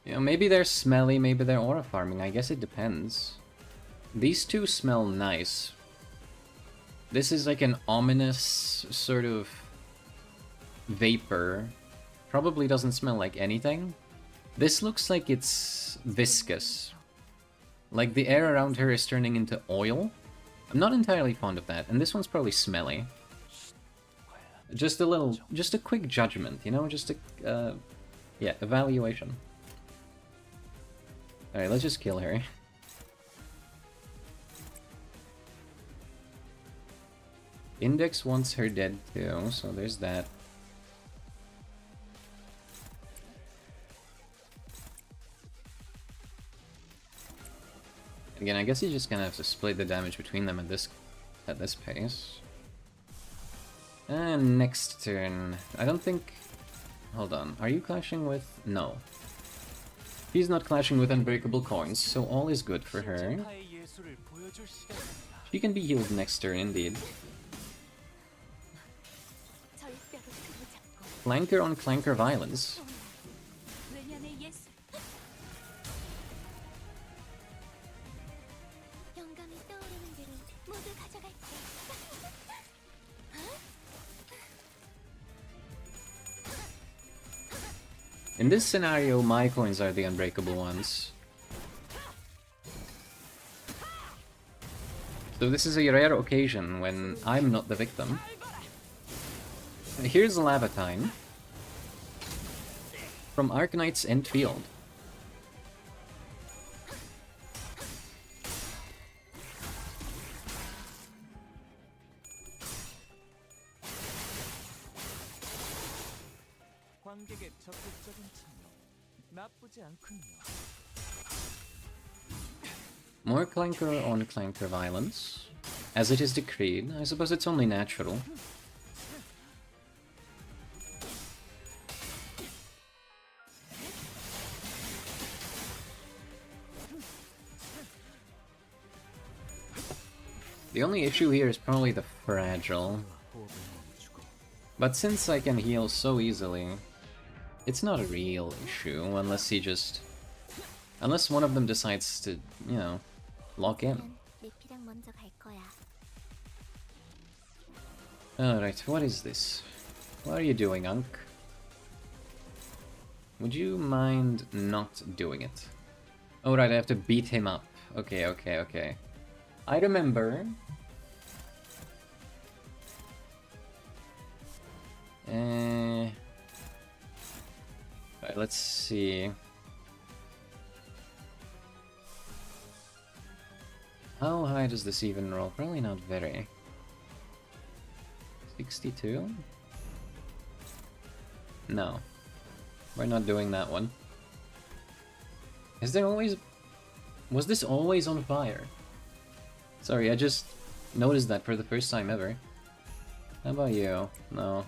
You know, maybe they're smelly, maybe they're aura farming, I guess it depends. These two smell nice. This is like an ominous sort of vapor. Probably doesn't smell like anything. This looks like it's viscous. Like the air around her is turning into oil. I'm not entirely fond of that, and this one's probably smelly. Just a quick judgment, you know, just a, yeah, evaluation. Alright, let's just kill her. Index wants her dead too, so there's that. Again, I guess you're just gonna have to split the damage between them at this pace. And next turn, I don't think... Hold on, are you clashing with... No. He's not clashing with Unbreakable Coins, so all is good for her. She can be healed next turn, indeed. Clanker on Clanker Violence. 외면의 예술. 영감이 떠오르는 대로 모두 가져갈게. In this scenario, my coins are the unbreakable ones. So this is a rare occasion when I'm not the victim. Here's Lavatine from Arknight's End Field. 관객의 적극적인 참여 나쁘지 않군요. More Clanker on Clanker Violence. As it is decreed, I suppose it's only natural. The only issue here is probably the fragile. But since I can heal so easily, it's not a real issue unless he just... Unless one of them decides to, you know, lock in. 내 피랑 먼저 갈 거야. Alright, what is this? What are you doing, Unk? Would you mind not doing it? Oh right, I have to beat him up. Okay, okay, okay. I remember. Right, let's see. How high does this even roll? Probably not very. 62? No. We're not doing that one. Is there always... Was this always on fire? Sorry, I just noticed that for the first time ever. How about you? No.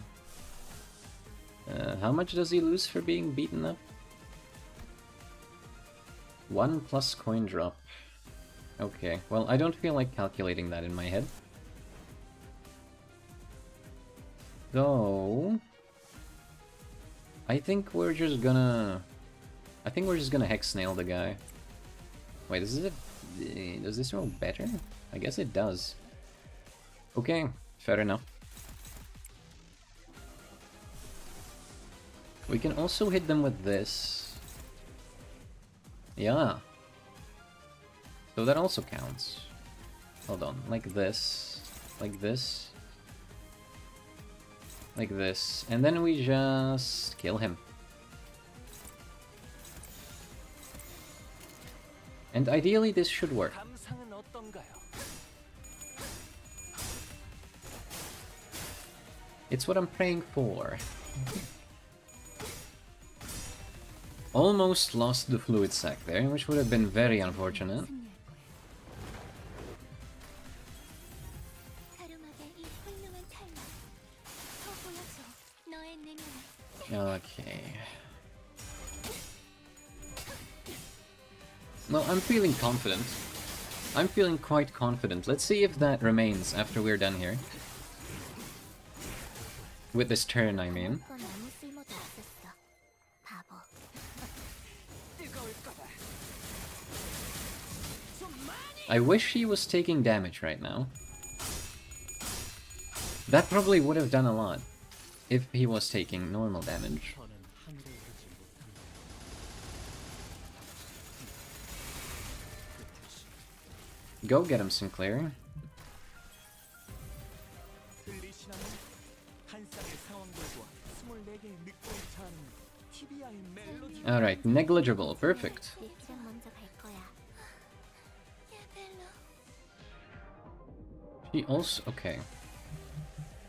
How much does he lose for being beaten up? 1 plus coin drop. Okay, well, I don't feel like calculating that in my head. So... I think we're just gonna hex snail the guy. Wait, does this roll better? I guess it does. Okay, fair enough. We can also hit them with this. Yeah. So that also counts. Hold on, like this, like this. Like this, and then we just kill him. And ideally this should work. 감상은 어떤가요? It's what I'm praying for. Almost lost the fluid sac there, which would have been very unfortunate. Okay. Well, I'm feeling confident. I'm feeling quite confident. Let's see if that remains after we're done here. With this turn, I mean. I wish he was taking damage right now. That probably would have done a lot if he was taking normal damage. 저는 하늘에 오르지 못한다. Go get him, Sinclair. 들리시나요? 한 쌍의 상황들과 24개의 늑대에 차는 TBI 멜로디. Alright, negligible, perfect. She also... okay.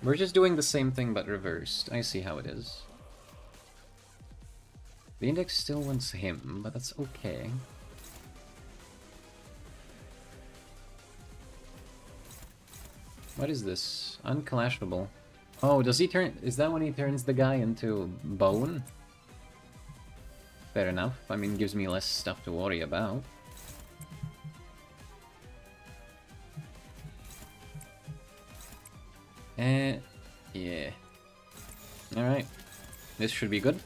We're just doing the same thing but reversed. I see how it is. The index still wants him, but that's okay. What is this? Unclashable. Oh, does he turn... is that when he turns the guy into bone? Fair enough. I mean, gives me less stuff to worry about. Yeah. Alright. This should be good.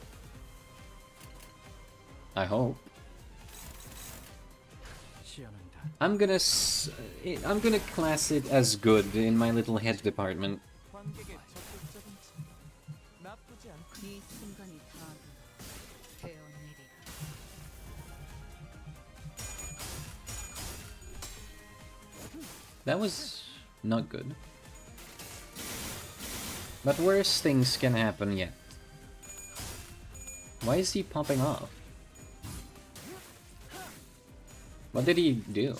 I hope. I'm gonna class it as good in my little head department. 관객의 적극적인 참여. 나쁘지 않군. 이 순간이 다 되어 내리라. That was not good. But worse things can happen yet. Why is he popping off? What did he do?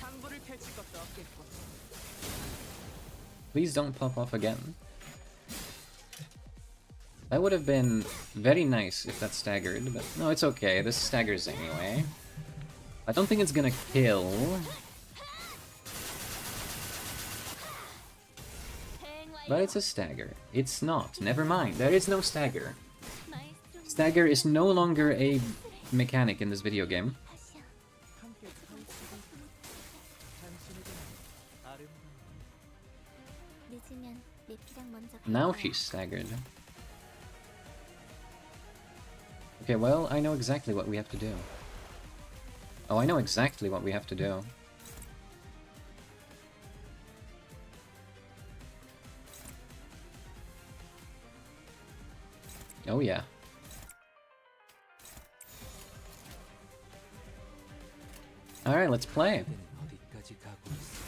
장부를 펼칠 것도 없겠군. Please don't pop off again. That would have been very nice if that staggered, but no, it's okay. This staggers anyway. I don't think it's gonna kill. But it's a stagger. It's not. Never mind. There is no stagger. Stagger is no longer a mechanic in this video game. 함께 서 있으니 당신에게는 아름다운. Now she's staggered. Okay, well, I know exactly what we have to do. Oh, I know exactly what we have to do. Oh yeah. Alright, let's play. 어디까지 가고 있을지.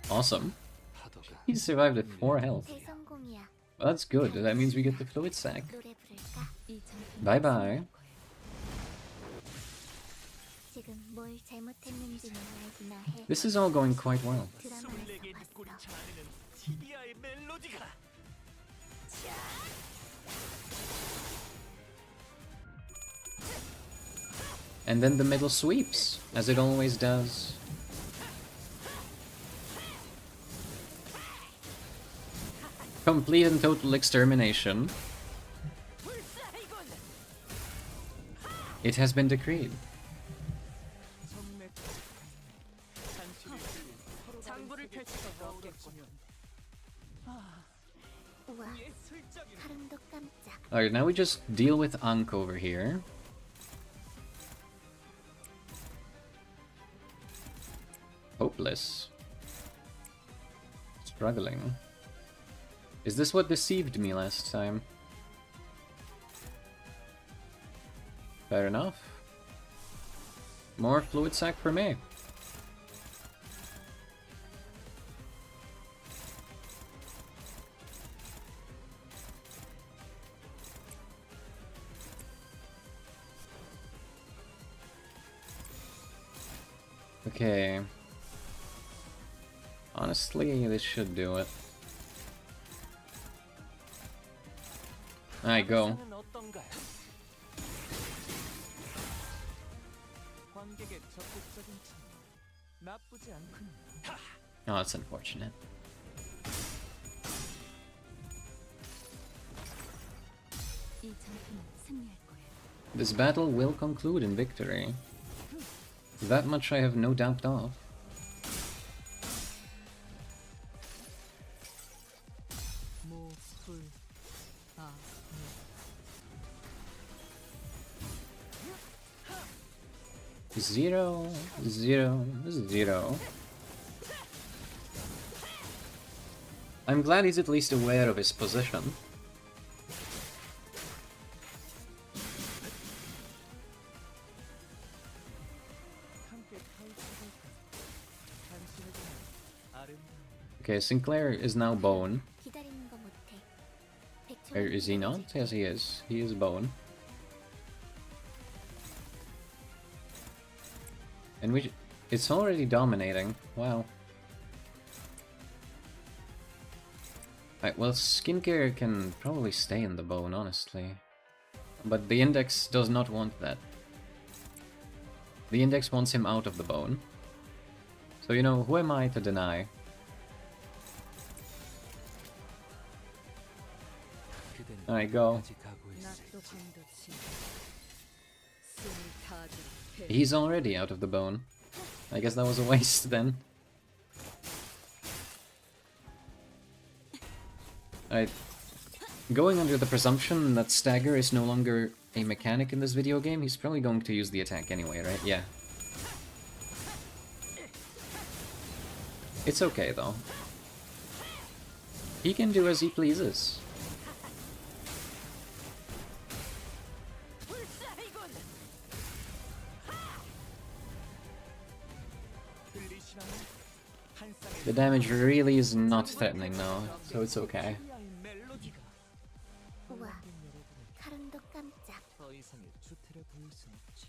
Awesome. 파도가 He survived with 4 health. 대성공이야. Well, that's good. That means we get the fluid sac. 노래 부를까? 이 장소는 Bye bye. 지금 뭘 잘못했는지는 알기나 해. This is all going quite well. 드라마에서 봤어. 티비아의 멜로디가 And then the middle sweeps, as it always does. Complete and total extermination. It has been decreed. 장부를 펼칠 것도 없겠군. 우와, 사람도 깜짝. Alright, now we just deal with Ankh over here. Hopeless. Struggling. Is this what deceived me last time? Fair enough. More fluid sac for me. Okay. Honestly, this should do it. I go. 상은 어떤가요? 관객의 적극적인 참여 나쁘지 않군요. Oh, that's unfortunate. 이 장소는 승리할 거야. This battle will conclude in victory. That much I have no doubt of. 모, 불, 아, 무. 0, 0, 0. I'm glad he's at least aware of his position. 함께 펼쳐볼까? 당신에게는 아름다운 Okay, Sinclair is now Bone. 기다리는 거 못해. Or is he not? Yes, he is. He is Bone. And it's already dominating. Wow. Alright, well, Skincare can probably stay in the Bone, honestly. But the Index does not want that. The Index wants him out of the Bone. So, you know, who am I to deny? 그댄 Alright, go. 어디까지 가고 있을지. 낫도 곤도치. 숨을 다하지. He's already out of the Bone. I guess that was a waste then. Alright. Going under the presumption that Stagger is no longer a mechanic in this video game, he's probably going to use the attack anyway, right? Yeah. It's okay though. He can do as he pleases. 들리시나요? 한 쌍의 The damage really is not threatening now, so it's okay. 티비아의 멜로디가 우와, 관객 여러분을 사람도 깜짝. 더 이상의 주태를 보일 순 없죠.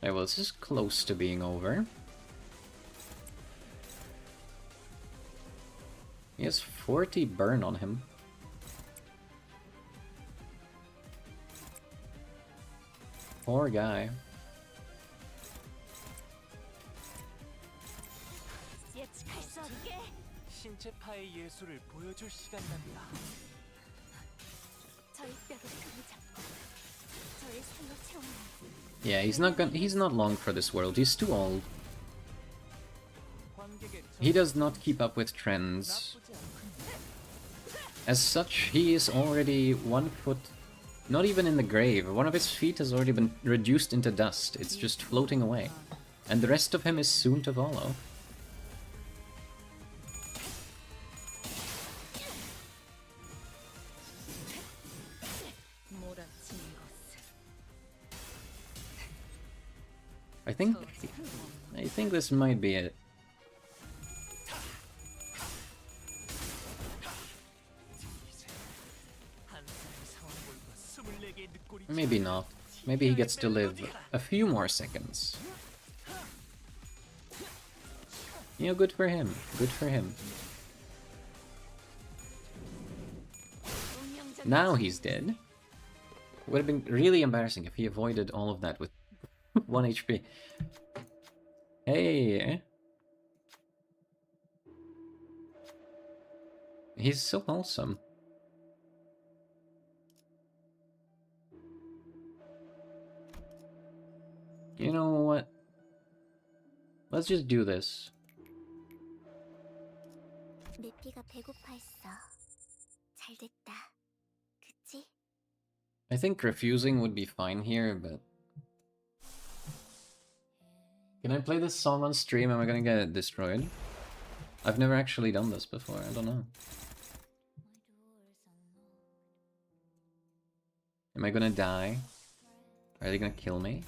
Alright, well, this is close to being over. He has 40 burn on him. Poor guy. 예측할 수 없게. 신체파의 예술을 보여줄 시간답니다. 저희 뼈를 금이 잡고 저의 살로 채워놔. Yeah, he's not long for this world. He's too old. 관객의 He does not keep up with trends. 나쁘지 않군요. As such, he is already 1 foot, not even in the grave. One of his feet has already been reduced into dust. It's just floating away. And the rest of him is soon to follow. 몰아치는 것을. I think this might be it. Maybe not. Maybe he gets to live a few more seconds. You know, good for him. Good for him. Now he's dead. Would have been really embarrassing if he avoided all of that with 1 HP. Hey! He's so wholesome. You know what? Let's just do this. 내 피가 배고파했어. 잘 됐다. 그치? I think refusing would be fine here, but... Can I play this song on stream? Am I gonna get it destroyed? I've never actually done this before, I don't know. Am I gonna die? Are they gonna kill me?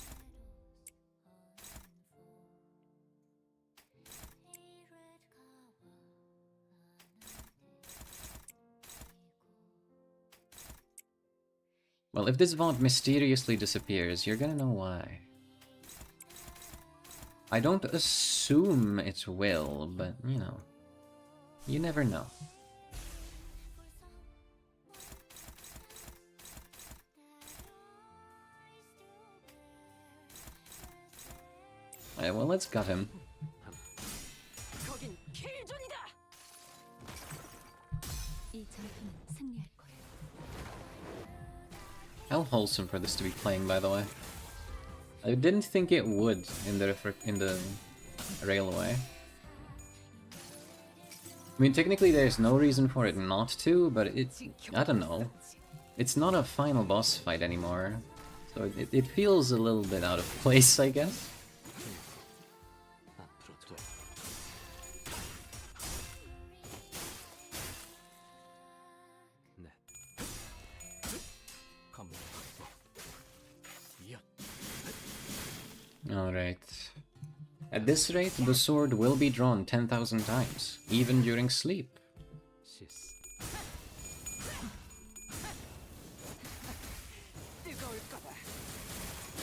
Well, if this vault mysteriously disappears, you're gonna know why. I don't assume it will, but, you know, you never know. Alright, well, let's gut him. How wholesome for this to be playing, by the way. I didn't think it would in the railway. I mean, technically there's no reason for it not to, but it's, I don't know. It's not a final boss fight anymore, so it feels a little bit out of place, I guess. Alright. At this rate, the sword will be drawn 10,000 times, even during sleep.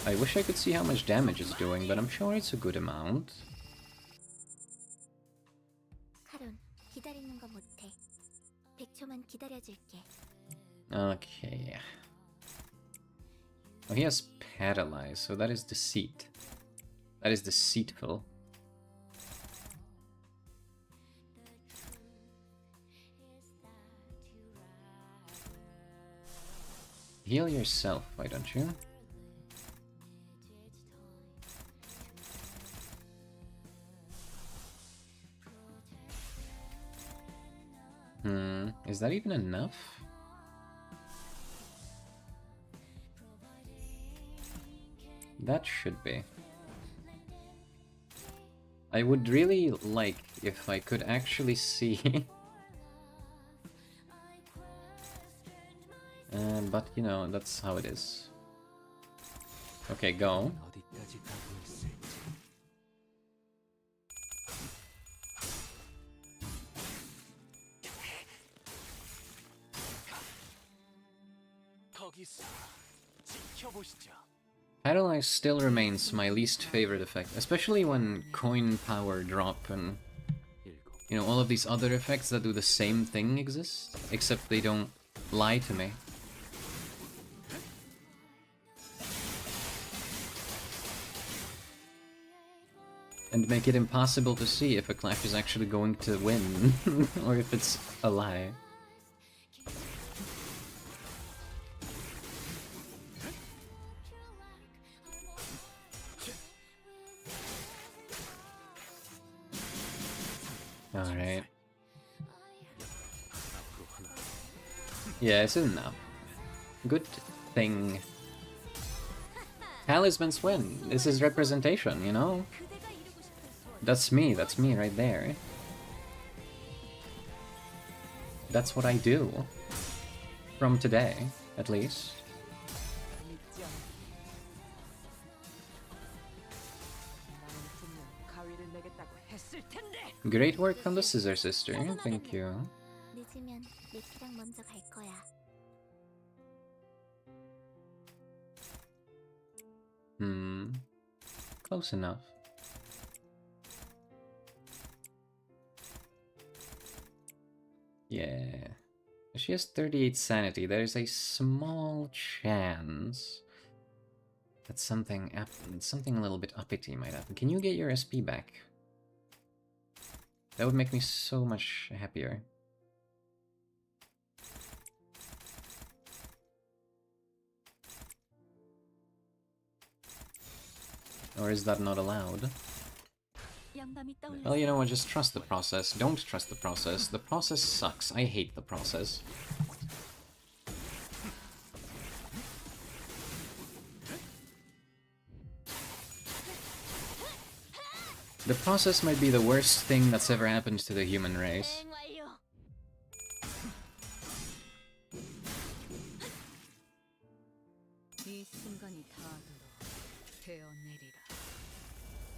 I wish I could see how much damage it's doing, but I'm sure it's a good amount. 카론, 기다리는 거 못해. 100초만 기다려줄게. Okay. Oh, he has paralyzed, so that is deceit. That is deceitful. Heal yourself, why don't you? Is that even enough? That should be. I would really like if I could actually see. But you know, that's how it is. Okay, go. Paralyze still remains my least favorite effect, especially when coin power drop and, you know, all of these other effects that do the same thing exist, except they don't lie to me. And make it impossible to see if a clash is actually going to win, or if it's a lie. Alright. Yeah, it's enough. Good thing. Talismans win. This is representation, you know? That's me right there. That's what I do. From today, at least. Great work from the Scissor Sister, thank you. 늦으면 내 피랑 먼저 갈 거야. Close enough. Yeah. She has 38 sanity. There's a small chance that something a little bit uppity might happen. Can you get your SP back? That would make me so much happier. Or is that not allowed? Well, you know what, just trust the process. Don't trust the process. The process sucks. I hate the process. The process might be the worst thing that's ever happened to the human race.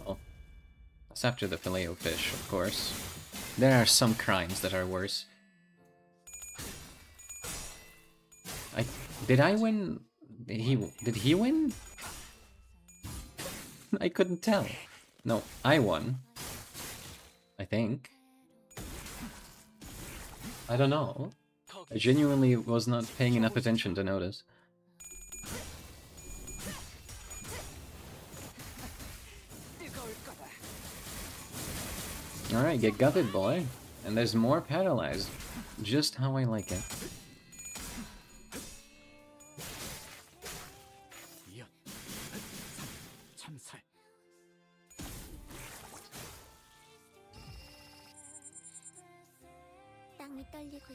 Oh. That's after the Filet-O-Fish, of course. There are some crimes that are worse. Did I win? Did he win? I couldn't tell. No, I won. I think. I don't know. I genuinely was not paying enough attention to notice. Alright, get gutted, boy. And there's more paralyzed. Just how I like it.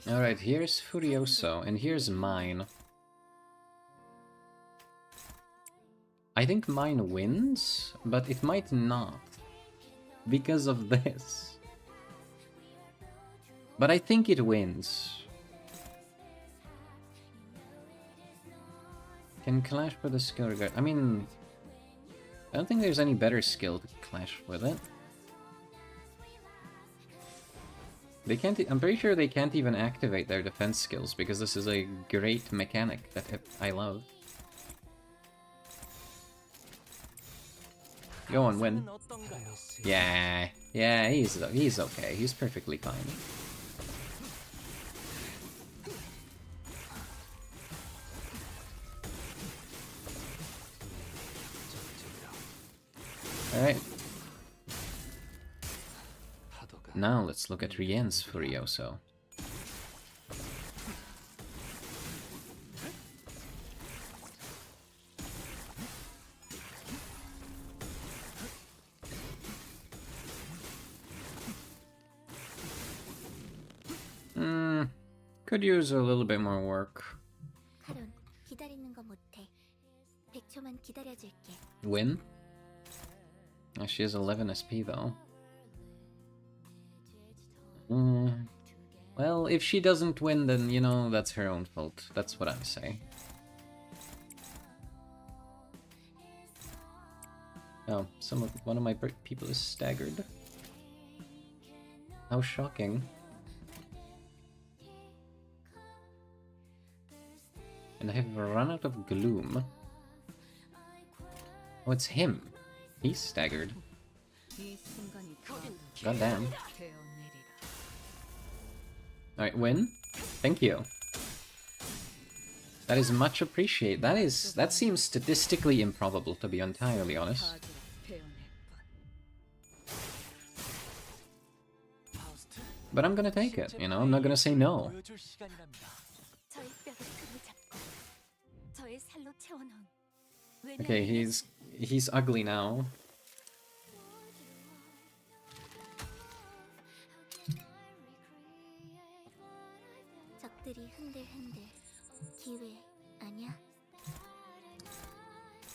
Alright, here's Furioso, and here's mine. I think mine wins, but it might not. Because of this. But I think it wins. Can clash with the skill regard. I mean, I don't think there's any better skill to clash with it. They can't. I'm pretty sure they can't even activate their defense skills because this is a great mechanic that I love. Go on, win. Yeah, he's okay. He's perfectly fine. All right. Now let's look at Rien's Furioso. Could use a little bit more work. Win? Oh, she has 11 SP though. Well, if she doesn't win, then, you know, that's her own fault. That's what I say. Oh, one of my people is staggered. How shocking. And I have run out of gloom. Oh, it's him. He's staggered. Goddamn. Alright, win. Thank you. That is much appreciated. That seems statistically improbable, to be entirely honest. But I'm gonna take it, you know? I'm not gonna say no. Okay, he's ugly now.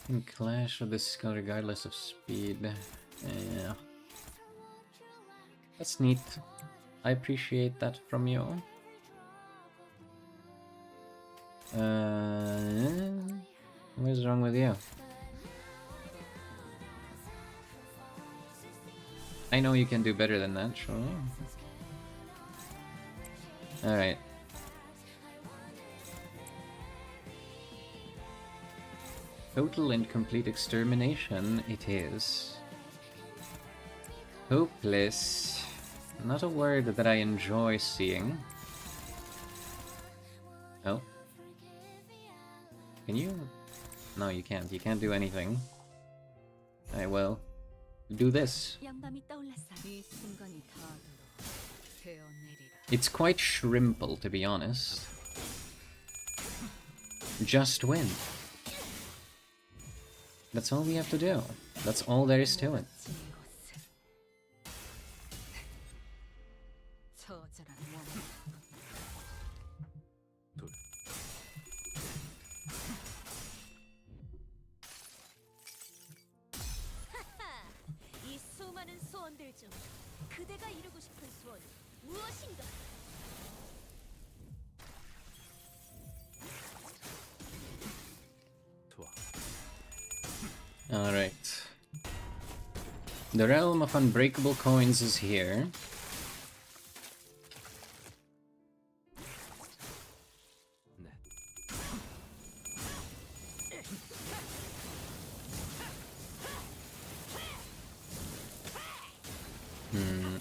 Can clash with this skill regardless of speed. Yeah. That's neat. I appreciate that from you. What's wrong with you? I know you can do better than that, surely. Alright. Total and complete extermination it is. Hopeless. Not a word that I enjoy seeing. Oh. Can you? No, you can't. You can't do anything. I will do this. 양밤이 떠올랐어. 이 순간이 다하도록 되어내리라. It's quite shrimple, to be honest. Just win. That's all we have to do. That's all there is to it. 처절한 몸. 이 수많은 소원들 중 그대가 이루고 싶은 소원은 무엇인가? Alright. The realm of unbreakable coins is here.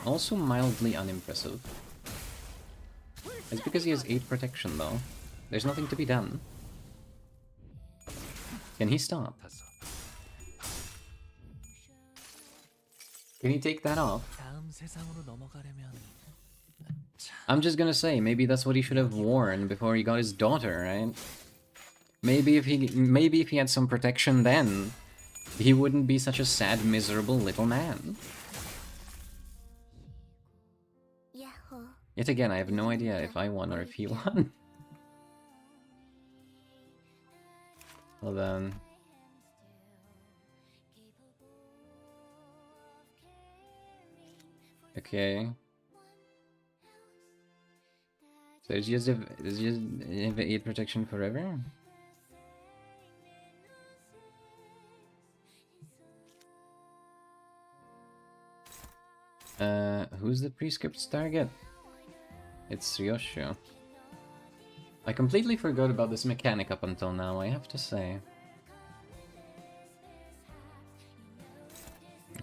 Also mildly unimpressive. It's because he has 8 protection though. There's nothing to be done. Can he stop? Can he take that off? 다음 세상으로 넘어가려면 I'm just gonna say, maybe that's what he should have worn before he got his daughter, right? Maybe if he had some protection then, he wouldn't be such a sad, miserable little man. 야호. Yet again, I have no idea if I won or if he won. Hold on. Okay. So it's just 8 protection forever? Who's the prescript's target? It's Ryoshu. I completely forgot about this mechanic up until now, I have to say.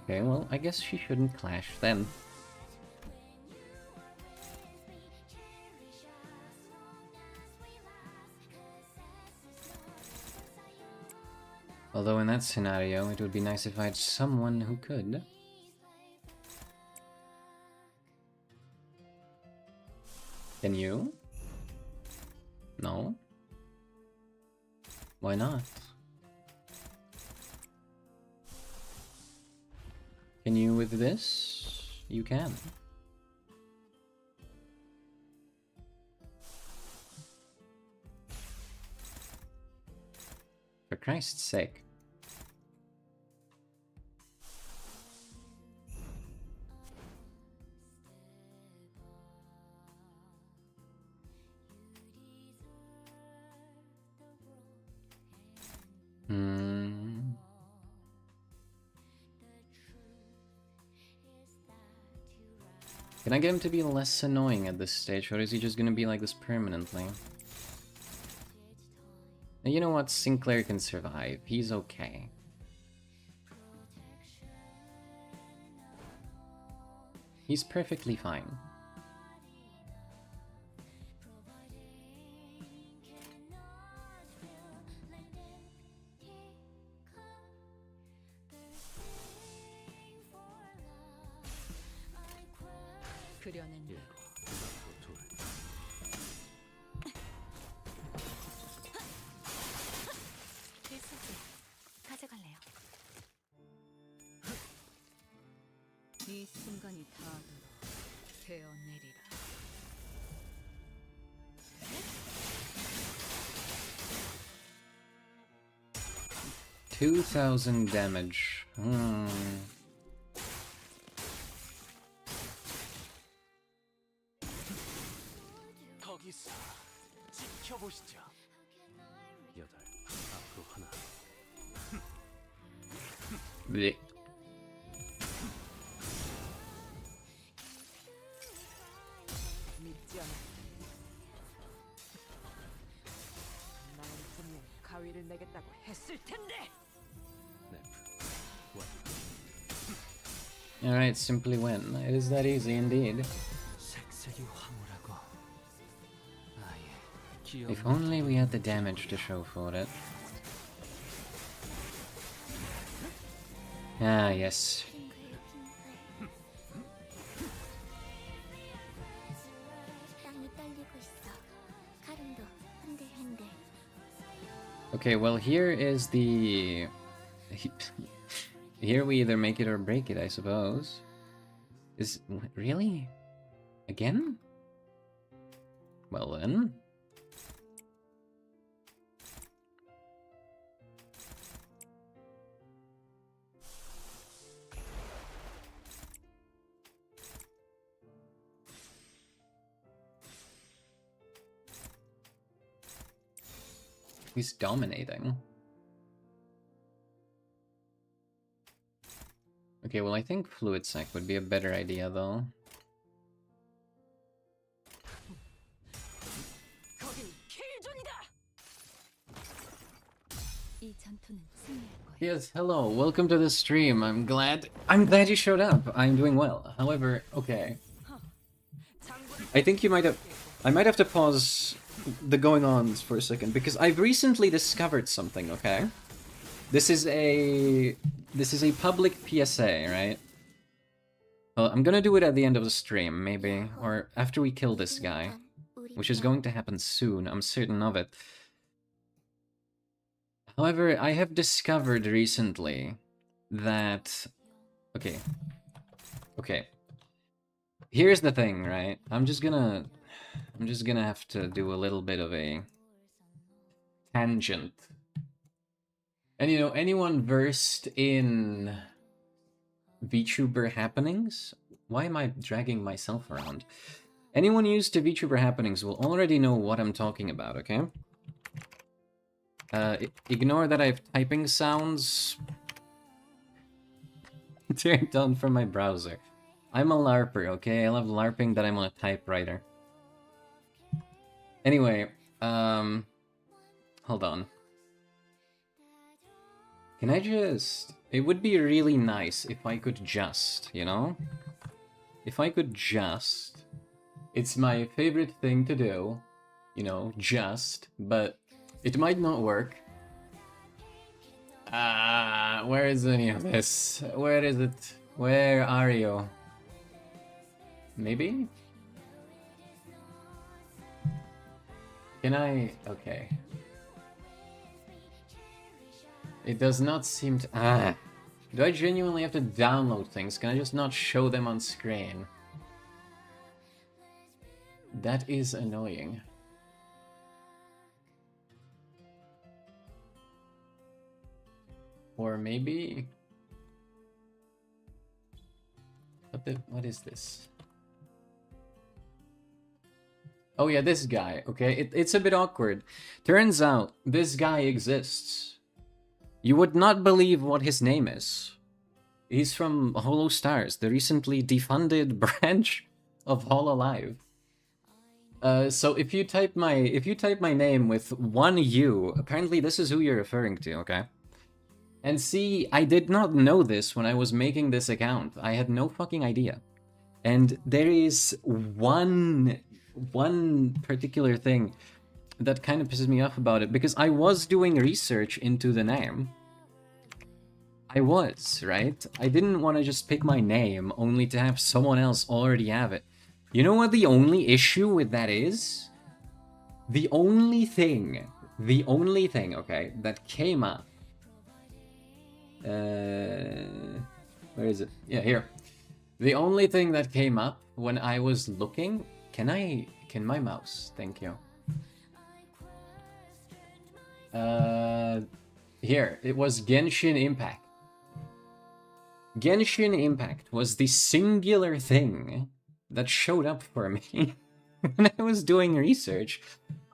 Okay, well, I guess she shouldn't clash then. Although in that scenario, it would be nice if I had someone who could. Can you? No? Why not? Can you with this? You can. For Christ's sake. Can I get him to be less annoying at this stage, or is he just gonna be like this permanently? And you know what? Sinclair can survive. He's okay. He's perfectly fine. 그려낸다. 필수지. 가져갈래요. 이 순간이 다하도록 되어내리라. 2,000 damage. 거기서 지켜보시죠. 8, 앞으로 하나. Blech. 믿지 않아. 나는 분명 가위 따위를 내겠다고 했을 텐데. Alright, simply win. It is that easy indeed. 색색이 황홀하고 아예 If only we had the damage to show for it. Ah, yes. 땅이 떨리고 있어. 가름도 흔들흔들. Okay, well here is the... Here we either make it or break it, I suppose. Is... really? Again? Well then... He's dominating. Okay, well I think Fluid Sac would be a better idea though. 거긴 킬존이다. 이 전투는 승리할 거야. Yes, hello, welcome to the stream. I'm glad you showed up. I'm doing well. However, okay. I think I might have to pause the going-ons for a second because I've recently discovered something, okay? This is a public PSA, right? Well, I'm gonna do it at the end of the stream, maybe, or after we kill this guy, which is going to happen soon, I'm certain of it. However, I have discovered recently that... Okay. Here's the thing, right? I'm just gonna have to do a little bit of a tangent. And you know, anyone versed in VTuber happenings? Why am I dragging myself around? Anyone used to VTuber happenings will already know what I'm talking about, okay? Ignore that I have typing sounds turned on from my browser. I'm a LARPer, okay? I love LARPing that I'm on a typewriter. Anyway, hold on. Can I just... It would be really nice if I could just, you know? If I could just... It's my favorite thing to do, you know, just, but it might not work. Where is any of this? Where is it? Where are you? Maybe? Can I... Okay. It does not seem to... Do I genuinely have to download things? Can I just not show them on screen? That is annoying. Or maybe... What is this? Oh yeah, this guy, okay? It's a bit awkward. Turns out, this guy exists. You would not believe what his name is. He's from Hollow Stars, the recently defunded branch of Hololive. So if you type my name with one U, apparently this is who you're referring to, okay? And see, I did not know this when I was making this account. I had no fucking idea. And there is one particular thing that kind of pisses me off about it, because I was doing research into the name. I was, right? I didn't want to just pick my name only to have someone else already have it. You know what the only issue with that is? The only thing, okay, that came up. Where is it? Yeah, here. The only thing that came up when I was looking... Can my mouse? Thank you. Here, it was Genshin Impact. Genshin Impact was the singular thing that showed up for me when I was doing research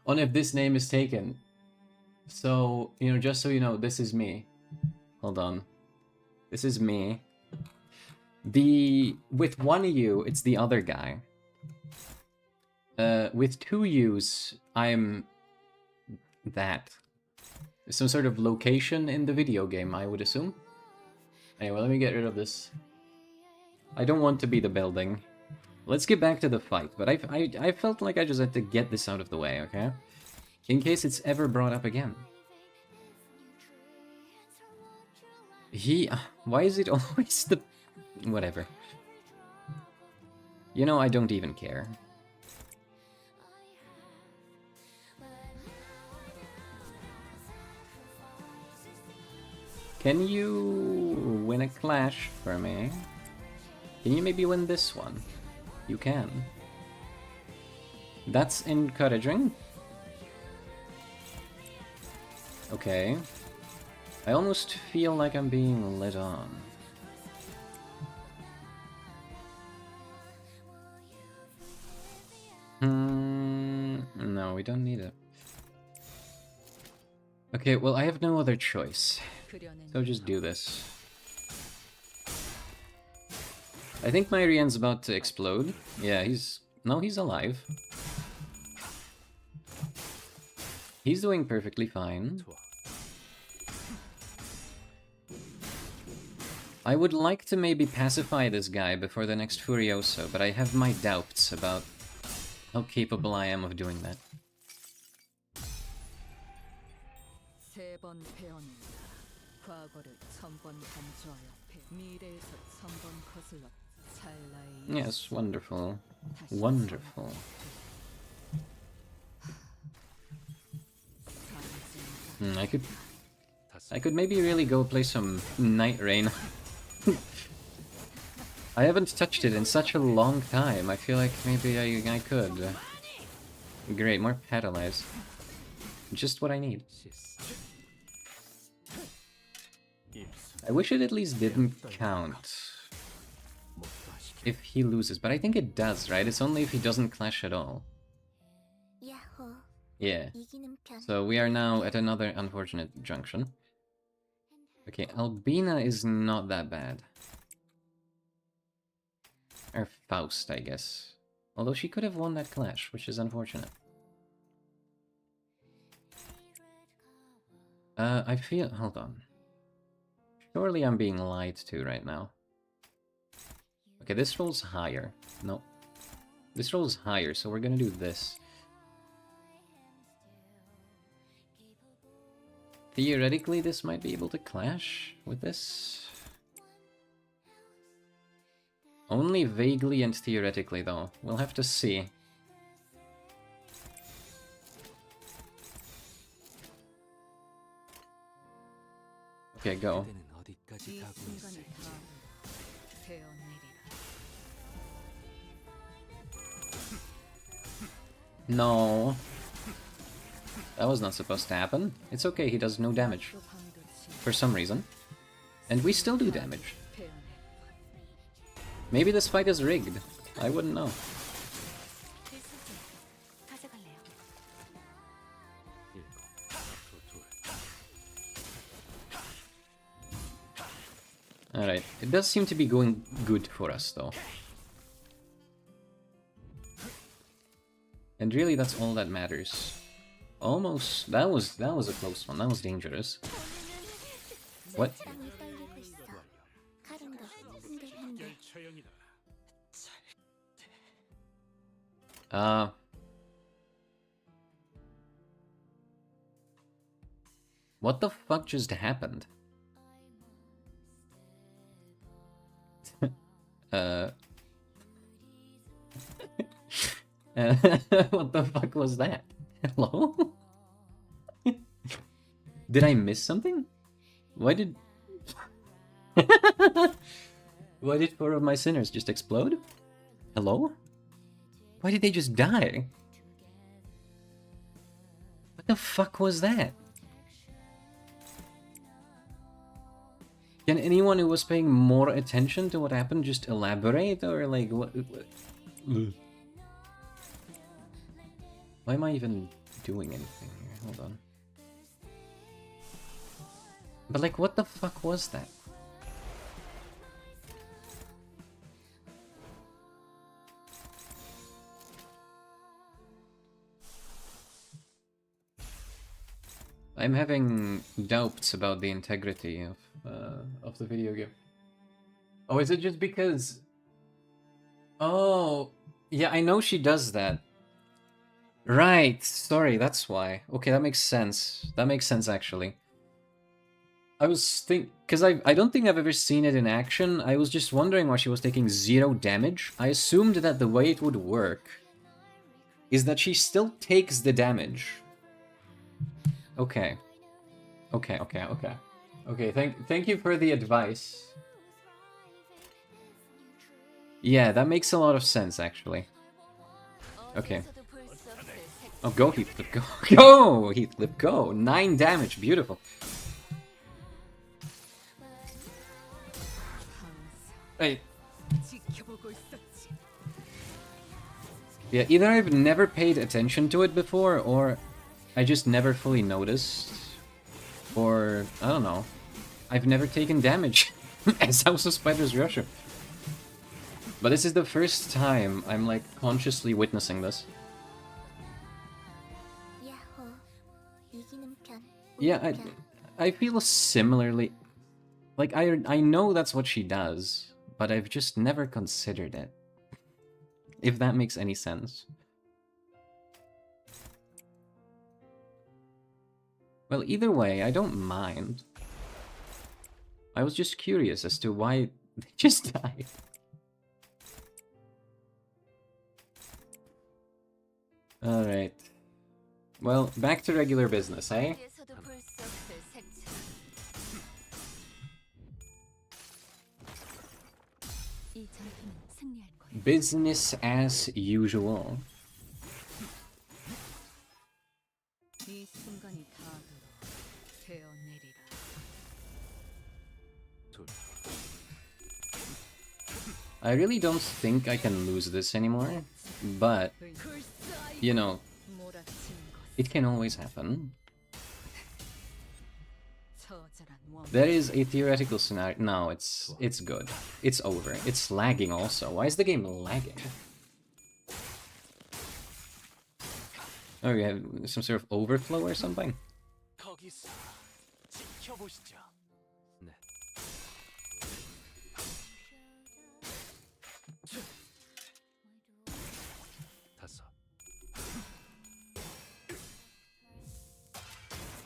on if this name is taken. So, you know, just so you know, this is me. Hold on. This is me. With one U, it's the other guy. With two U's, I'm that. Some sort of location in the video game, I would assume. Anyway, let me get rid of this. I don't want to be the building. Let's get back to the fight, but I felt like I just had to get this out of the way, okay? In case it's ever brought up again. Why is it always the... Whatever. You know, I don't even care. Can you win a clash for me? Can you maybe win this one? You can. That's encouraging. Okay. I almost feel like I'm being led on. No, we don't need it. Okay, well, I have no other choice. So just do this. I think my Rien's about to explode. Yeah, he's... No, he's alive. He's doing perfectly fine. I would like to maybe pacify this guy before the next Furioso, but I have my doubts about how capable I am of doing that. Yes, wonderful. Wonderful. I could maybe really go play some Night Rain. I haven't touched it in such a long time. I feel like maybe I could. Great, more Paralyze. Just what I need. I wish it at least didn't count if he loses, but I think it does, right? It's only if he doesn't clash at all. Yeah. So we are now at another unfortunate junction. Okay, Albina is not that bad. Or Faust, I guess. Although she could have won that clash, which is unfortunate. I feel... Hold on. Surely I'm being lied to right now. Okay, this rolls higher. No. This rolls higher, so we're gonna do this. Theoretically, this might be able to clash with this. Only vaguely and theoretically, though. We'll have to see. Okay, go. No. That was not supposed to happen. It's okay, he does no damage. For some reason. And we still do damage. Maybe this fight is rigged. I wouldn't know. Alright, it does seem to be going good for us, though. And really, that's all that matters. Almost. That was a close one. That was dangerous. What? What the fuck just happened? What the fuck was that? Hello? Did I miss something? Why did... Why did 4 of my sinners just explode? Hello? Why did they just die? What the fuck was that? Can anyone who was paying more attention to what happened just elaborate, or like what? Why am I even doing anything here? Hold on. But like, what the fuck was that? I'm having doubts about the integrity of the video game. Oh, is it just because... Oh, yeah, I know she does that. Right, sorry, that's why. Okay, that makes sense. That makes sense, actually. I was because I don't think I've ever seen it in action. I was just wondering why she was taking 0 damage. I assumed that the way it would work is that she still takes the damage. Okay. Okay, okay, okay. Okay, thank you for the advice. Yeah, that makes a lot of sense, actually. Okay. Oh, go, Heathcliff, go. Go, Heathcliff, go! 9 damage, beautiful. Hey. Yeah, either I've never paid attention to it before, or I just never fully noticed. Or, I don't know. I've never taken damage as House of Spiders Russia. But this is the first time I'm, like, consciously witnessing this. Yeah, I feel similarly. Like, I know that's what she does, but I've just never considered it. If that makes any sense. Well, either way, I don't mind. I was just curious as to why they just died. Alright. Well, back to regular business, eh? Business as usual. I really don't think I can lose this anymore, but, you know, it can always happen. There is a theoretical scenario. No, it's good. It's over. It's lagging also. Why is the game lagging? Oh, you have some sort of overflow or something?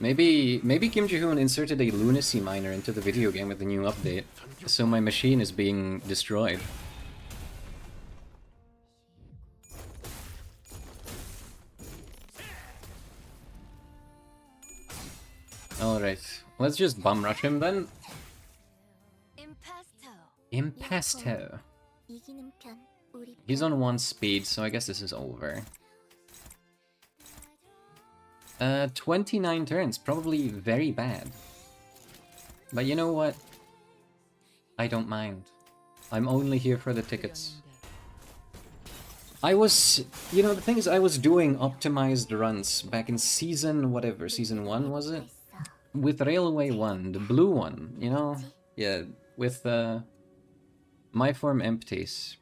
Maybe Kim Ji-hoon inserted a lunacy miner into the video game with the new update, so my machine is being destroyed. Alright, let's just bum rush him then. Impasto. He's on 1 speed, so I guess this is over. 29 turns, probably very bad. But you know what? I don't mind. I'm only here for the tickets. I was... You know, the thing is, I was doing optimized runs back in season... whatever, season 1 was it? With Railway 1, the blue one, you know? Yeah, with My Form Empties.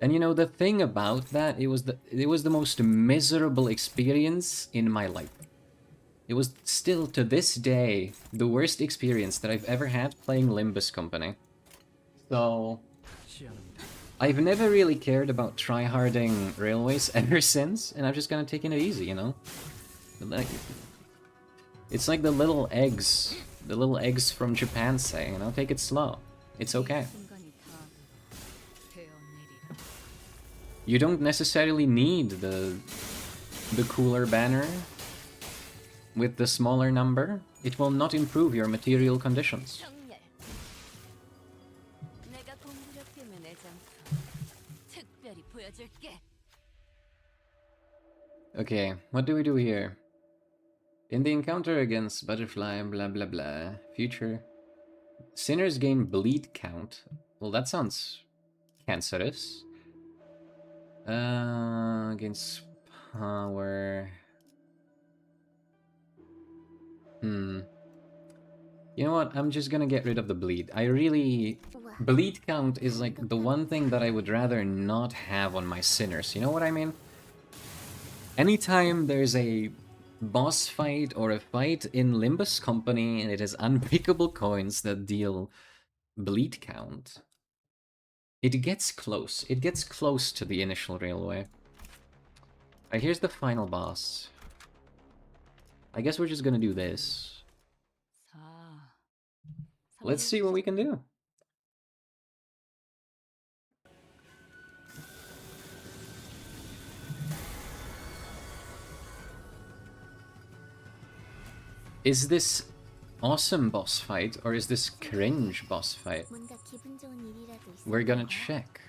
And you know, the thing about that, it was the most miserable experience in my life. It was still, to this day, the worst experience that I've ever had playing Limbus Company. So... I've never really cared about tryharding railways ever since, and I've just kind of taken it easy, you know? Like, it's like the little eggs from Japan say, you know? Take it slow. It's okay. You don't necessarily need the cooler banner with the smaller number. It will not improve your material conditions. Okay, what do we do here? In the encounter against Butterfly, blah blah blah. Future. Sinners gain bleed count. Well, that sounds cancerous. Against power. You know what? I'm just gonna get rid of the bleed. Bleed count is like the one thing that I would rather not have on my sinners. You know what I mean? Anytime there's a boss fight or a fight in Limbus Company, and it has unbreakable coins that deal bleed count. It gets close. It gets close to the initial railway. Alright, here's the final boss. I guess we're just gonna do this. Let's see what we can do. Is this awesome boss fight, or is this cringe boss fight? We're gonna check.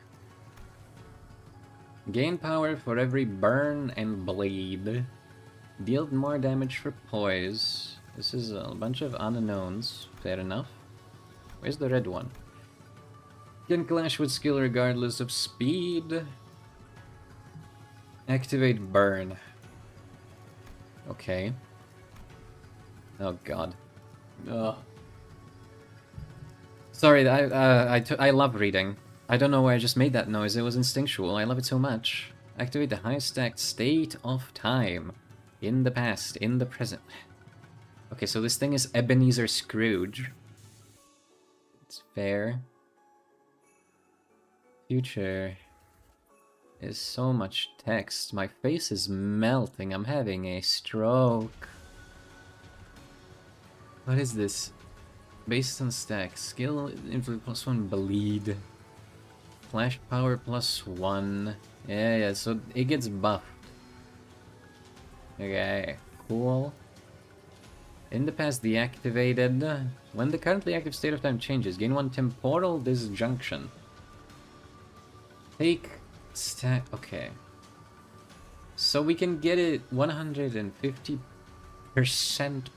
Gain power for every burn and bleed. Deal more damage for poise. This is a bunch of unknowns. Fair enough. Where's the red one? Can clash with skill regardless of speed. Activate burn. Okay. Oh god. Ugh. Sorry, I love reading. I don't know why I just made that noise. It was instinctual. I love it so much. Activate the high stacked state of time. In the past, in the present. Okay, so this thing is Ebenezer Scrooge. It's fair. Future is so much text. My face is melting. I'm having a stroke. What is this? Based on stack. Skill influence +1 bleed. Flash power +1. Yeah, so it gets buffed. Okay, cool. In the past deactivated. When the currently active state of time changes, gain 1 temporal disjunction. Take stack. Okay. So we can get it 150%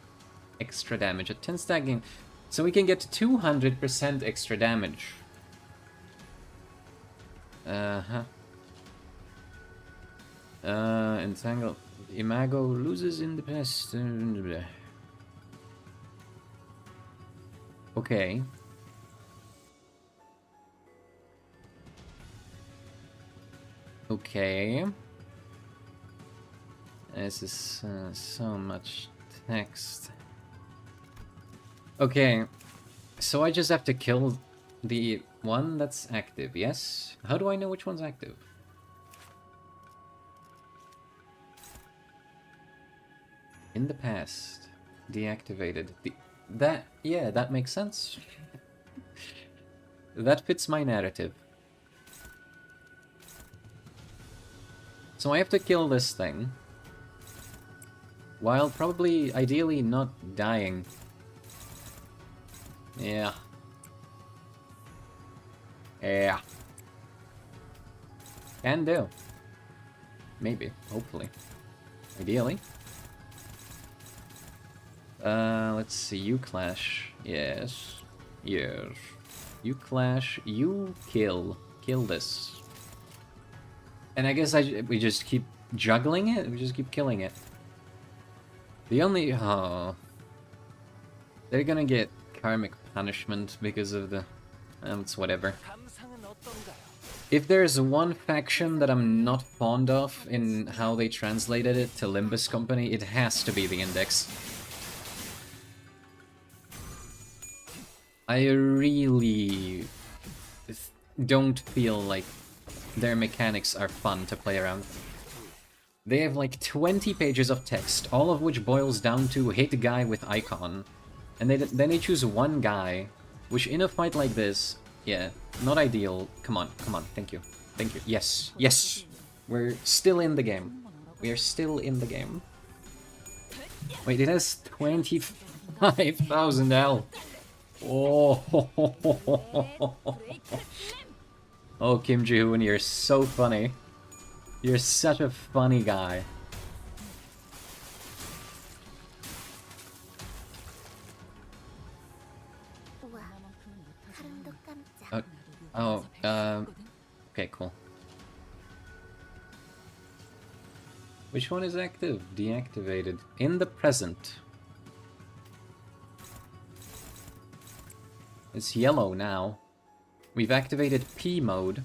extra damage at 10 stack gain. So we can get 200% extra damage. Entangle. Imago loses in the past. Okay. Okay. This is so much text. Okay. So I just have to kill the one that's active, yes? How do I know which one's active? In the past, deactivated. Yeah, that makes sense. That fits my narrative. So I have to kill this thing, while probably, ideally, not dying. Yeah. Yeah. Can do. Maybe, hopefully. Ideally. Let's see, you clash. Yes. Yes. You clash, you kill. Kill this. And I guess we just keep juggling it? We just keep killing it. The only... Oh. They're gonna get karmic punishment because of the... it's whatever. If there's one faction that I'm not fond of in how they translated it to Limbus Company, it has to be the Index. I really don't feel like their mechanics are fun to play around. They have like 20 pages of text, all of which boils down to hit a guy with icon. And then they choose one guy, which in a fight like this, yeah, not ideal. Come on, thank you. Thank you. Yes, yes! We're still in the game. We are still in the game. Wait, it has 25,000 health. Oh, oh, Kim Ji-hoon, you're so funny. You're such a funny guy. Okay, cool. Which one is active? Deactivated. In the present. It's yellow now. We've activated P mode.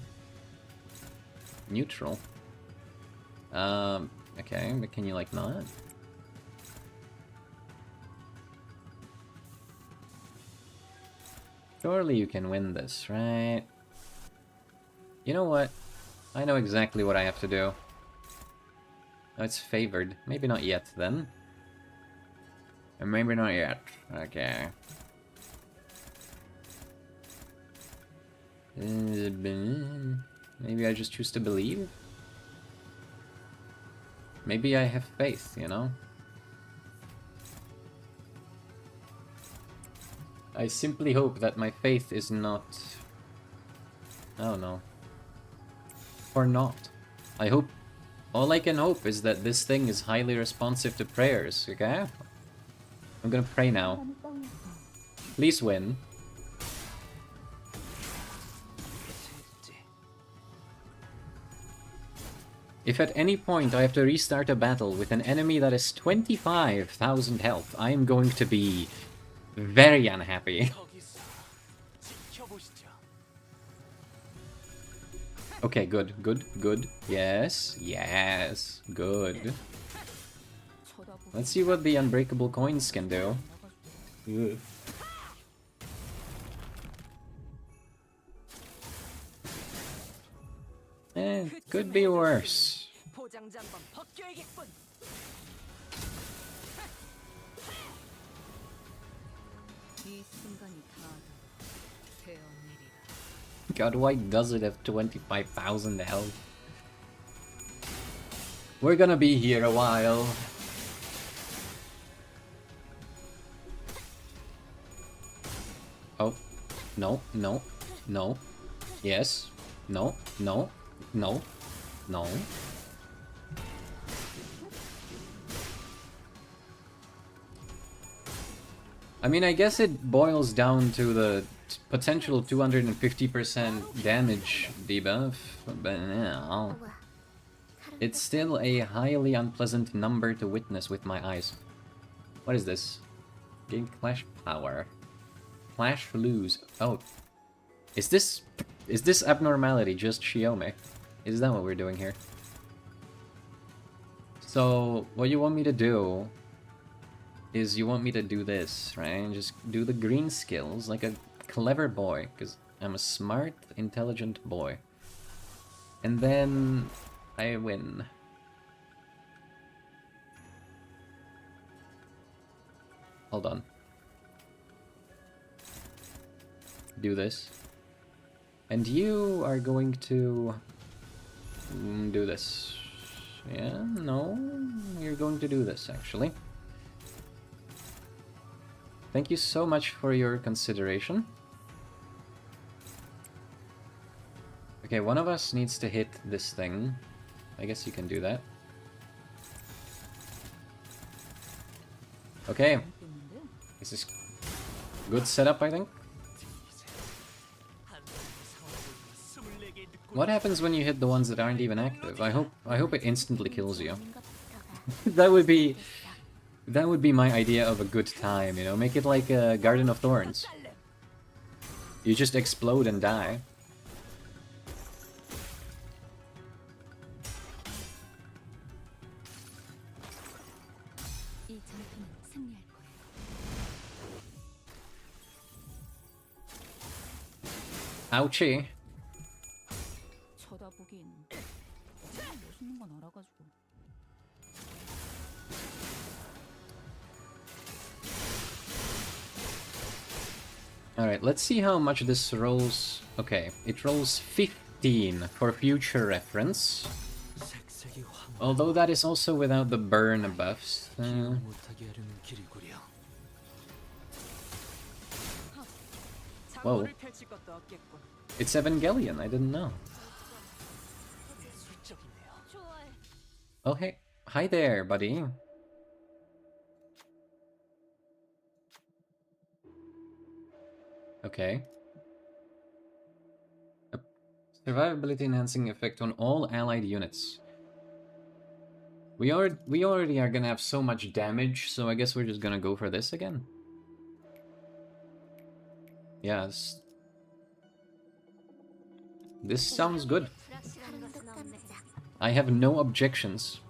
Neutral. Okay, but can you like not? Surely you can win this, right? You know what? I know exactly what I have to do. Oh, it's favored. Maybe not yet, then. Or maybe not yet. Okay. Maybe I just choose to believe? Maybe I have faith, you know? I simply hope that my faith is not... Oh no. Or not. I hope... All I can hope is that this thing is highly responsive to prayers, okay? I'm gonna pray now. Please win. If at any point I have to restart a battle with an enemy that is 25,000 health, I am going to be very unhappy. 거기서 지켜보시죠. Okay, good, good, good. Yes, yes, good. Let's see what the unbreakable coins can do. Ugh. Could be worse. 포장장 한번 벗겨야겠군. 이 순간이 다 되어 내리라. God, why does it have 25,000 health? We're gonna be here a while. Oh, no, no, no. Yes, no, no, no, no. I mean, I guess it boils down to the potential 250% damage debuff, but no. It's still a highly unpleasant number to witness with my eyes. What is this? Gain clash power. Clash lose. Oh. Is this abnormality just Xiaomi? Is that what we're doing here? So, what you want me to do is you want me to do this, right? Just do the green skills like a clever boy, because I'm a smart, intelligent boy. And then I win. Hold on. Do this. And you are going to do this. Yeah, no, you're going to do this, actually. Thank you so much for your consideration. Okay, one of us needs to hit this thing. I guess you can do that. Okay. This is good setup, I think. What happens when you hit the ones that aren't even active? I hope it instantly kills you. That would be my idea of a good time, you know? Make it like a Garden of Thorns. You just explode and die. 이 전투는 승리할 거야. Ouchie. 쳐다보긴 멋있는 건 알아가지고. Alright, let's see how much this rolls. Okay, it rolls 15 for future reference. 색색이 황 Although that is also without the burn buffs. 못하게 하려는 길이구려. Whoa. 장구를 펼칠 것도 없겠군. It's Evangelion, I didn't know. 술적이네요. 좋아해. Oh, hey. Hi there, buddy. Okay. A survivability enhancing effect on all allied units. We already are gonna have so much damage, so I guess we're just gonna go for this again. Yes. This sounds good. 불확실한 것은 없네. I have no objections.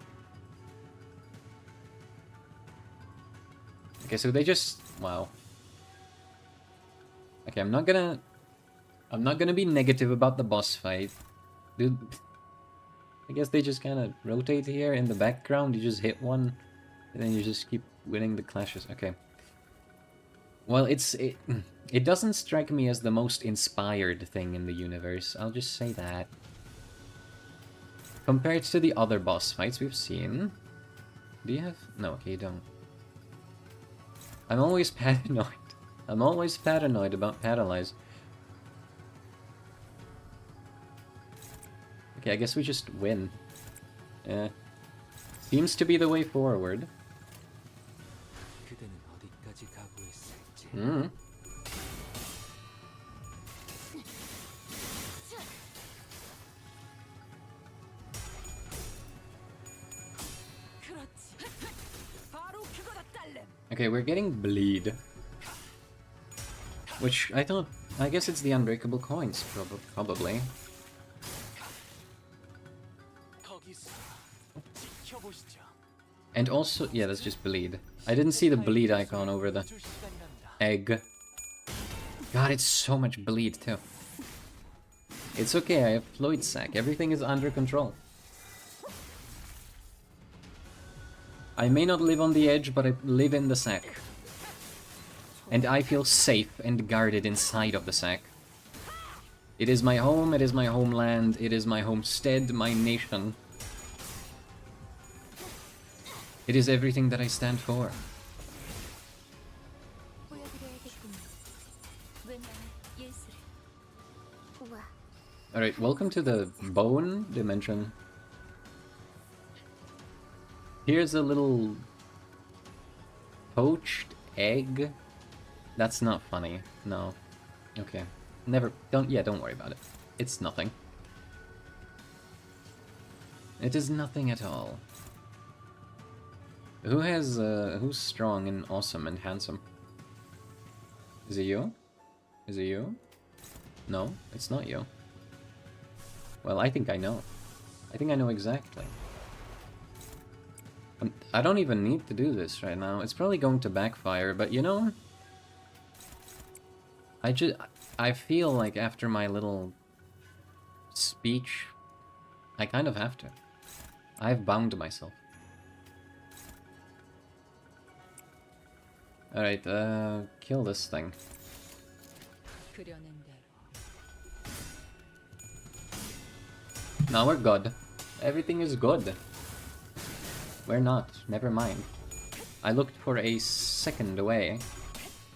Okay, so they just... wow. Okay, I'm not gonna be negative about the boss fight. Dude, I guess they just kind of rotate here in the background. You just hit one, and then you just keep winning the clashes. Okay. Well, it doesn't strike me as the most inspired thing in the universe. I'll just say that. Compared to the other boss fights we've seen. Do you have... No, okay, you don't. I'm always paranoid. I'm always paranoid about Paralyze. Okay, I guess we just win. Yeah. Seems to be the way forward. 그대는 어디까지 각오했을지. Hmm. 그렇지. 바로 그거다 딸렘. Okay, we're getting bleed. Which I guess it's the unbreakable coins, probably. 거기서 지켜보시죠. And also, yeah, that's just bleed. I didn't see the bleed icon over the 줄 시간이랍니다. egg. God, it's so much bleed too. It's okay, I have Floyd Sac. Everything is under control. I may not live on the edge, but I live in the sack. And I feel safe and guarded inside of the sack. It is my home, it is my homeland, it is my homestead, my nation. It is everything that I stand for. 보여드려야겠군요. 웬 예술을. 우와. Alright, welcome to the bone dimension. Here's a little poached egg. That's not funny. No. Okay. Don't worry about it. It's nothing. It is nothing at all. Who's strong and awesome and handsome? Is it you? Is it you? No, it's not you. Well, I think I know. I think I know exactly. I don't even need to do this right now. It's probably going to backfire, but you know... I feel like after my little speech, I kind of have to. I've bound myself. Alright, kill this thing. 그려낸 대로. Now we're good. Everything is good. We're not. Never mind. I looked for a second away.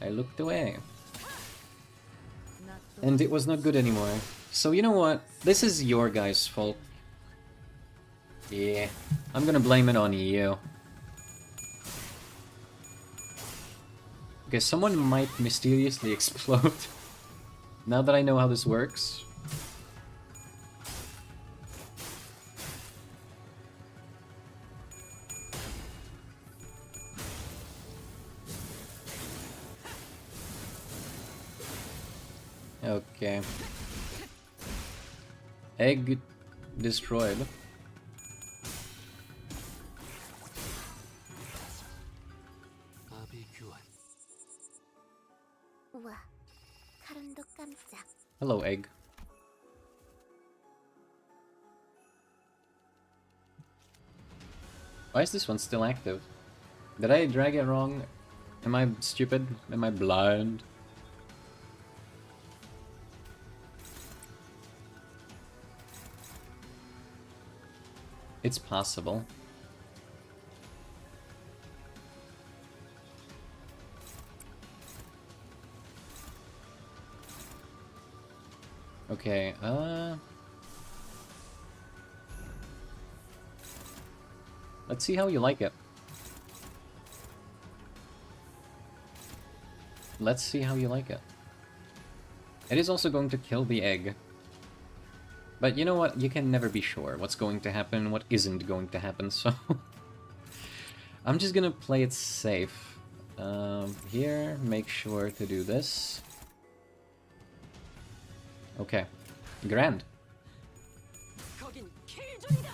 I looked away. And it was not good anymore. So you know what? This is your guys' fault. Yeah. I'm gonna blame it on you. Okay, someone might mysteriously explode. Now that I know how this works. Okay. Egg destroyed. 아비 교환. 우와. 카름도 깜짝. Hello, egg. Why is this one still active? Did I drag it wrong? Am I stupid? Am I blind? It's possible. Okay, let's see how you like it. Let's see how you like it. It is also going to kill the egg. But you know what? You can never be sure what's going to happen and what isn't going to happen, so... I'm just gonna play it safe. Here, make sure to do this. Okay. Grand. 거긴 킬존이다.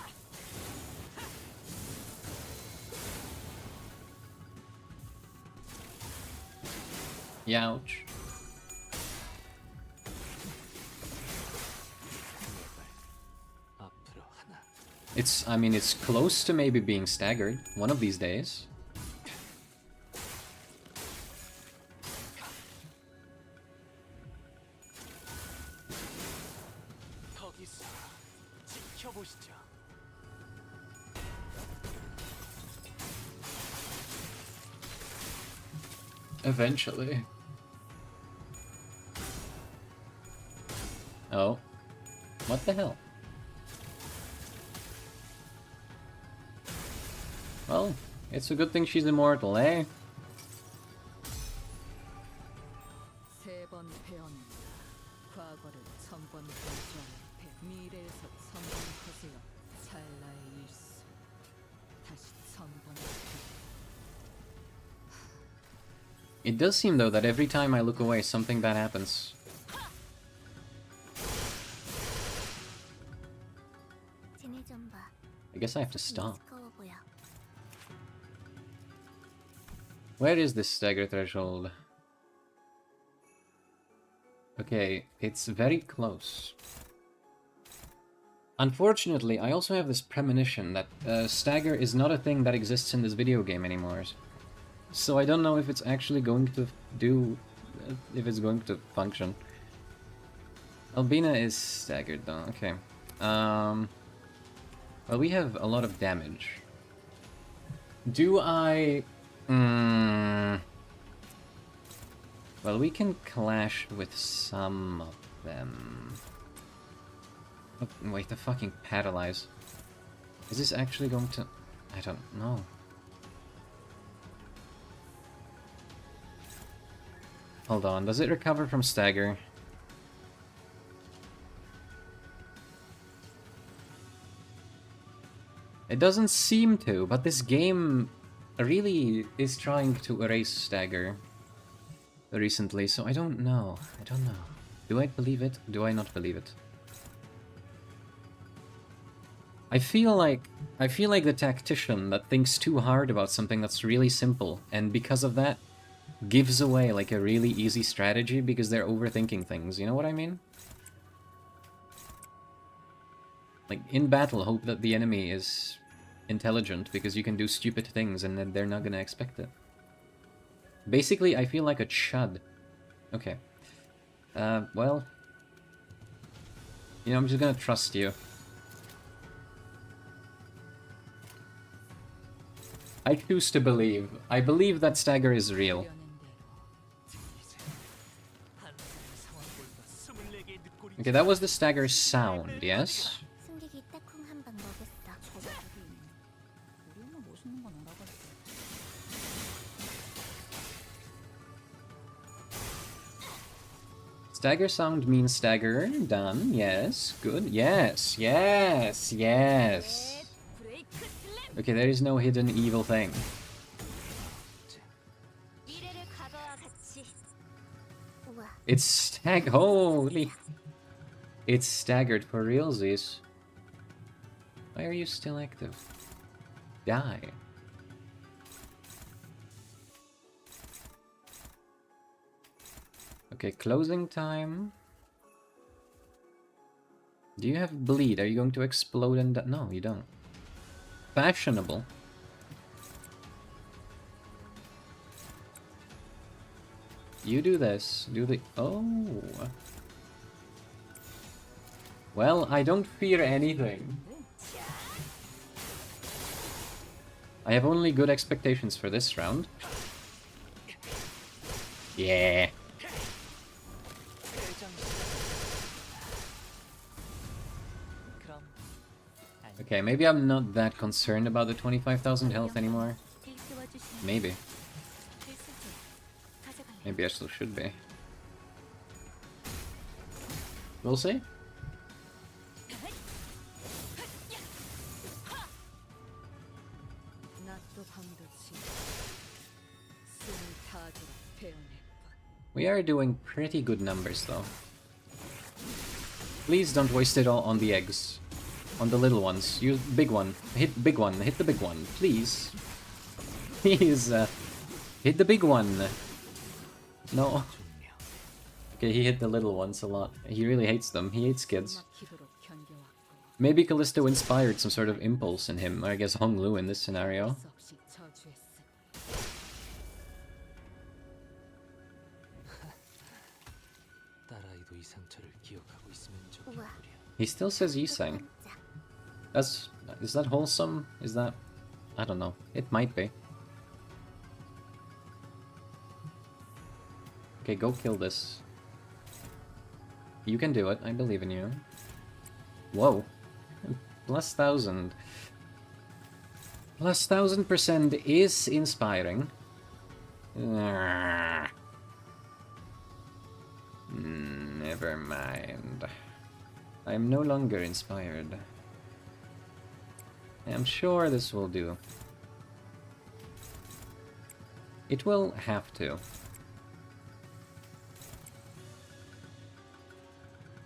Youch. I mean, it's close to maybe being staggered one of these days. 거기서 지켜보시죠. Eventually. Oh. What the hell? Well, it's a good thing she's immortal, eh? 세 번 배웠다. 과거를 1000번 변주하는 배. 미래에서 1000번 커세요. 찰나의 일수. 다시 1000번. It does seem, though, that every time I look away, something bad happens. 쟤네 좀 봐. I guess I have to stop. 미스커워 보여. Where is this stagger threshold? Okay, it's very close. Unfortunately, I also have this premonition that stagger is not a thing that exists in this video game anymore. So I don't know if it's actually going to do... if it's going to function. Albina is staggered though, okay. Well, we have a lot of damage. Do I... Well, we can clash with some of them. Oh, wait, the fucking paralyze. Is this actually going to... I don't know. Hold on, does it recover from stagger? It doesn't seem to, but this game really is trying to erase stagger recently, so I don't know. I don't know. Do I believe it? Do I not believe it? I feel like the tactician that thinks too hard about something that's really simple, and because of that, gives away like a really easy strategy because they're overthinking things, you know what I mean? Like, in battle, hope that the enemy is intelligent, because you can do stupid things and then they're not gonna expect it. Basically, I feel like a chud. Okay. Well... You know, I'm just gonna trust you. I choose to believe. I believe that stagger is real. Okay, that was the stagger sound, yes? 승객이 딱콩 한 방 먹였어. 우리 엄마 멋있는 건 알아봤어. Stagger sound means stagger. Done. Yes. Good. Yes. Yes. Yes. 브레이크 슬램. Okay, there is no hidden evil thing. 미래를 과거와 같이. 우와. It's holy. It's staggered for realsies. Why are you still active? Die. Okay, closing time. Do you have bleed? Are you going to explode and no, you don't. Fashionable. You do this. Do the... Oh. Well, I don't fear anything. I have only good expectations for this round. Yeah. Okay, maybe I'm not that concerned about the 25,000 health anymore. Maybe. Maybe I still should be. We'll see. We are doing pretty good numbers though. Please don't waste it all on the eggs. On the little ones. Use big one. Hit big one. Hit the big one. Please. Please. Hit the big one. No. Okay, he hit the little ones a lot. He really hates them. He hates kids. Maybe Callisto inspired some sort of impulse in him, or I guess Honglu in this scenario. 수 없이 저주했어. 딸아이도 이 상처를 기억하고 있으면 우와. 좋겠구려. He still says Yiseng. Is that wholesome? Is that... I don't know. It might be. Okay, go kill this. You can do it. I believe in you. Whoa. Plus 1000. Plus 1000% is inspiring. Never mind. I'm no longer inspired. I'm sure this will do. It will have to.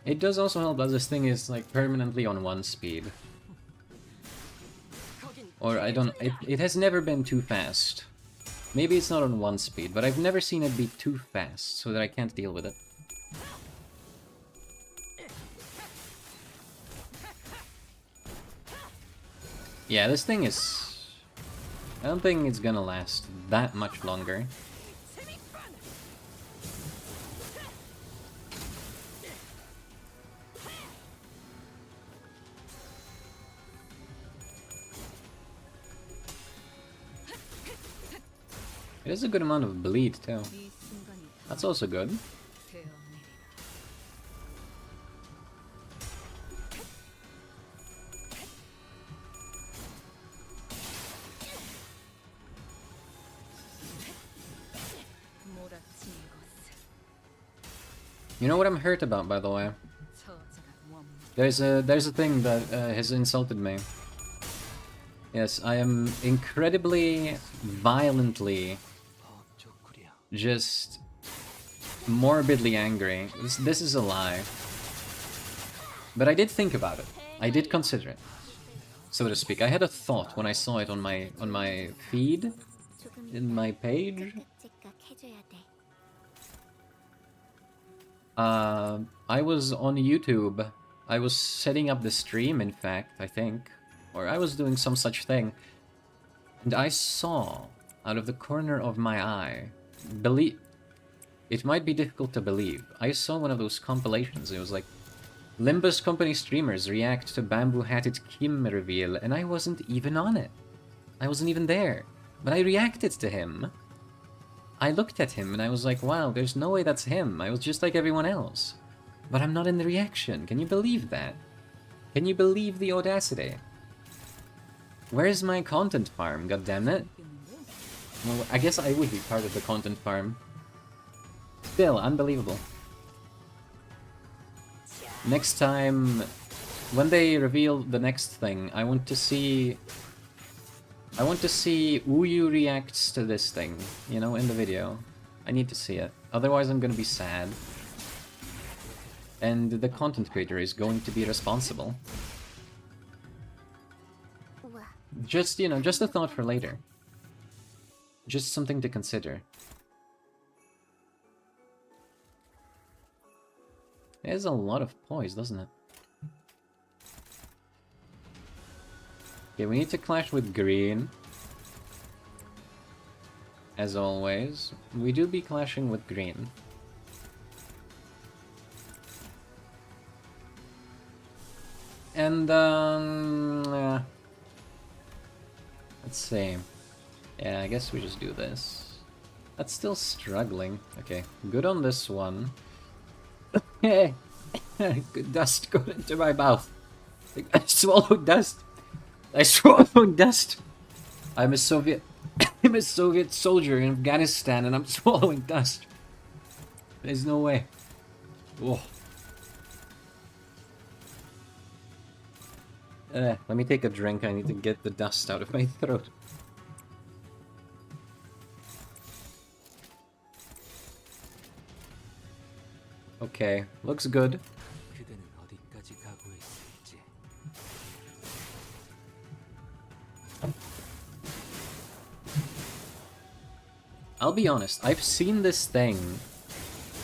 It does also help that this thing is like permanently on 1 speed. Or I don't... It has never been too fast. Maybe it's not on 1 speed, but I've never seen it be too fast, so that I can't deal with it. Yeah, this thing is... I don't think it's gonna last that much longer. It has a good amount of bleed too. 이 순간이 That's also good. 되어내리라. 몰아치는 것을 You know what I'm hurt about, by the way? 저자가 원망. There's a thing that has insulted me. Yes, I am incredibly, violently, 좋구려. just morbidly angry. This is a lie. But I did think about it. I did consider it, so to speak. I had a thought when I saw it on my feed, in my page. I was on YouTube. I was setting up the stream, in fact, I think. Or I was doing some such thing. And I saw, out of the corner of my eye, it might be difficult to believe. I saw one of those compilations. It was like, Limbus company streamers react to Bamboo Hatted Kim reveal, and I wasn't even on it. I wasn't even there. But I reacted to him. I looked at him and I was like, wow, there's no way that's him. I was just like everyone else. But I'm not in the reaction. Can you believe that? Can you believe the audacity? Where's my content farm, goddammit? Well, I guess I would be part of the content farm. Still, unbelievable. Next time, when they reveal the next thing, I want to see Uyuu reacts to this thing, you know, in the video. I need to see it. Otherwise I'm gonna be sad. And the content creator is going to be responsible. Just, you know, just a thought for later. Just something to consider. It has a lot of poise, doesn't it? Okay, we need to clash with green. As always. We do be clashing with green. And, let's see. Yeah, I guess we just do this. That's still struggling. Okay, good on this one. Hey! Good dust got into my mouth. I swallowed dust. I swallowed dust. I'm a Soviet soldier in Afghanistan and I'm swallowing dust. There's no way. Oh. Let me take a drink. I need to get the dust out of my throat. Okay, looks good. 그대는 어디까지 각오했을지. I'll be honest, I've seen this thing.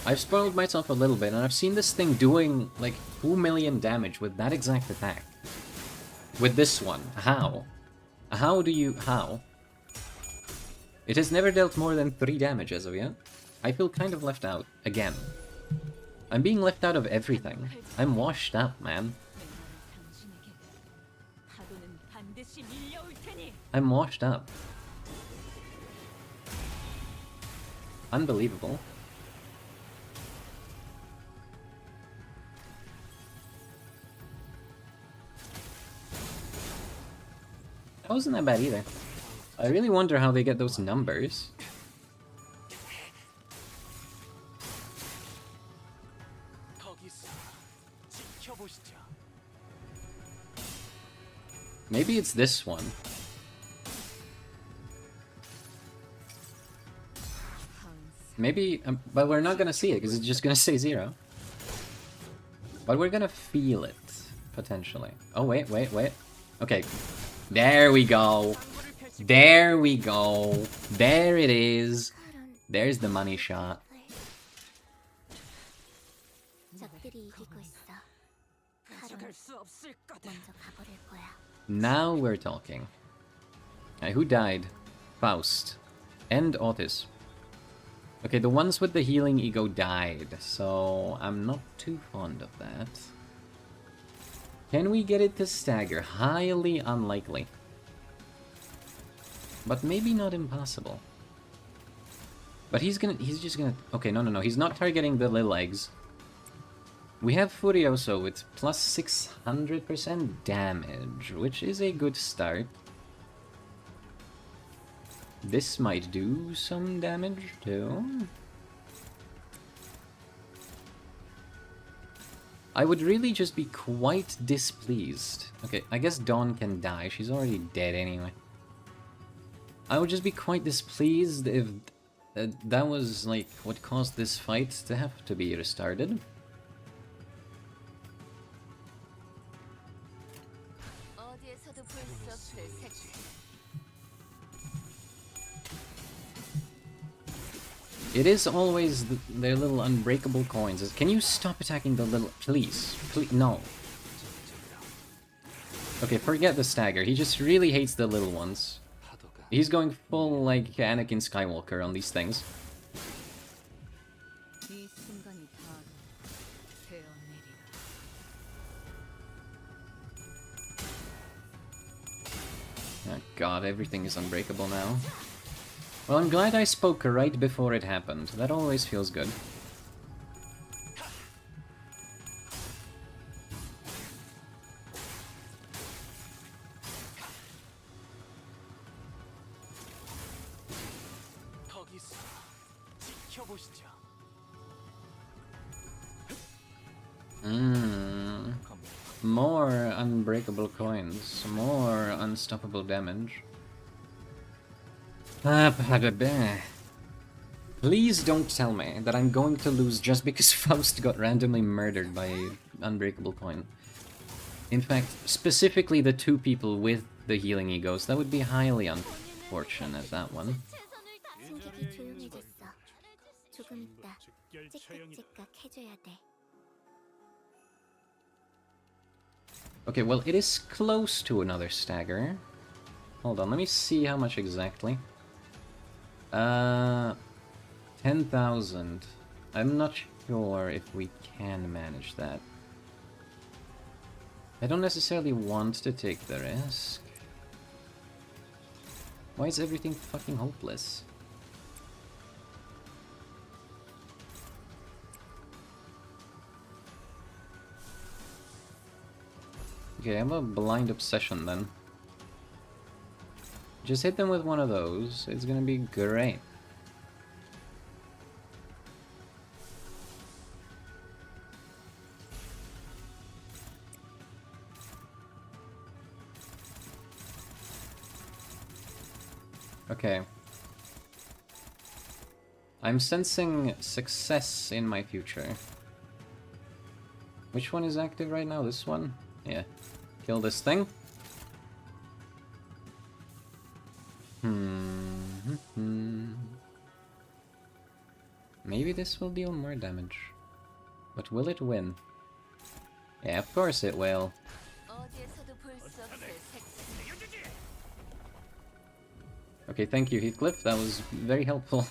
I've spoiled myself a little bit, and I've seen this thing doing like 2 million damage with that exact attack. With this one. How? How do you... how? It has never dealt more than 3 damage as of yet. I feel kind of left out. Again. I'm being left out of everything. I'm washed up, man. 파도는 반드시 밀려올 테니. I'm washed up. Unbelievable. That wasn't that bad either. I really wonder how they get those numbers. 거기서 지켜보시죠. Maybe it's this one. Maybe, but we're not gonna see it because it's just gonna say 0. But we're gonna feel it, potentially. Oh, wait. Okay. There we go. There we go. There it is. There's the money shot. 적들이 이기고 있어. 가져갈 수 없을 거다. 먼저 가버릴 거야. Now we're talking. Who died? Faust. And Otis. Okay, the ones with the healing ego died, so I'm not too fond of that. Can we get it to stagger? Highly unlikely. But maybe not impossible. But he's just gonna... Okay, no. He's not targeting the little eggs. We have Furioso with plus 600% damage, which is a good start. This might do some damage too. I would really just be quite displeased. Okay, I guess Dawn can die. She's already dead anyway. I would just be quite displeased if that was like what caused this fight to have to be restarted. 어디에서도 볼 수 없을 색깔. It is always their little unbreakable coins. Can you stop attacking the little... Please. Please. No. Okay, forget the stagger. He just really hates the little ones. He's going full, like, Anakin Skywalker on these things. 이 순간이 다 되어내리라. Oh god, everything is unbreakable now. Well, I'm glad I spoke right before it happened. That always feels good. 거기서 지켜보시죠. More unbreakable coins. More unstoppable damage. Please don't tell me that I'm going to lose just because Faust got randomly murdered by unbreakable coin. In fact, specifically the 2 people with the healing egos. That would be highly unfortunate, that one. 승객이 조용해졌어. 조금 있다. 찌깍찌깍 해줘야 돼. Okay, well, it is close to another stagger. Hold on, let me see how much exactly. 10,000. I'm not sure if we can manage that. I don't necessarily want to take the risk. Why is everything fucking hopeless? Okay, I have a blind obsession then. Just hit them with one of those. It's gonna be great. Okay. I'm sensing success in my future. Which one is active right now? This one? Yeah. Kill this thing. Maybe this will deal more damage. But will it win? Yeah, of course it will. 어디에서도 볼 수 없을 Okay, thank you, Heathcliff. That was very helpful.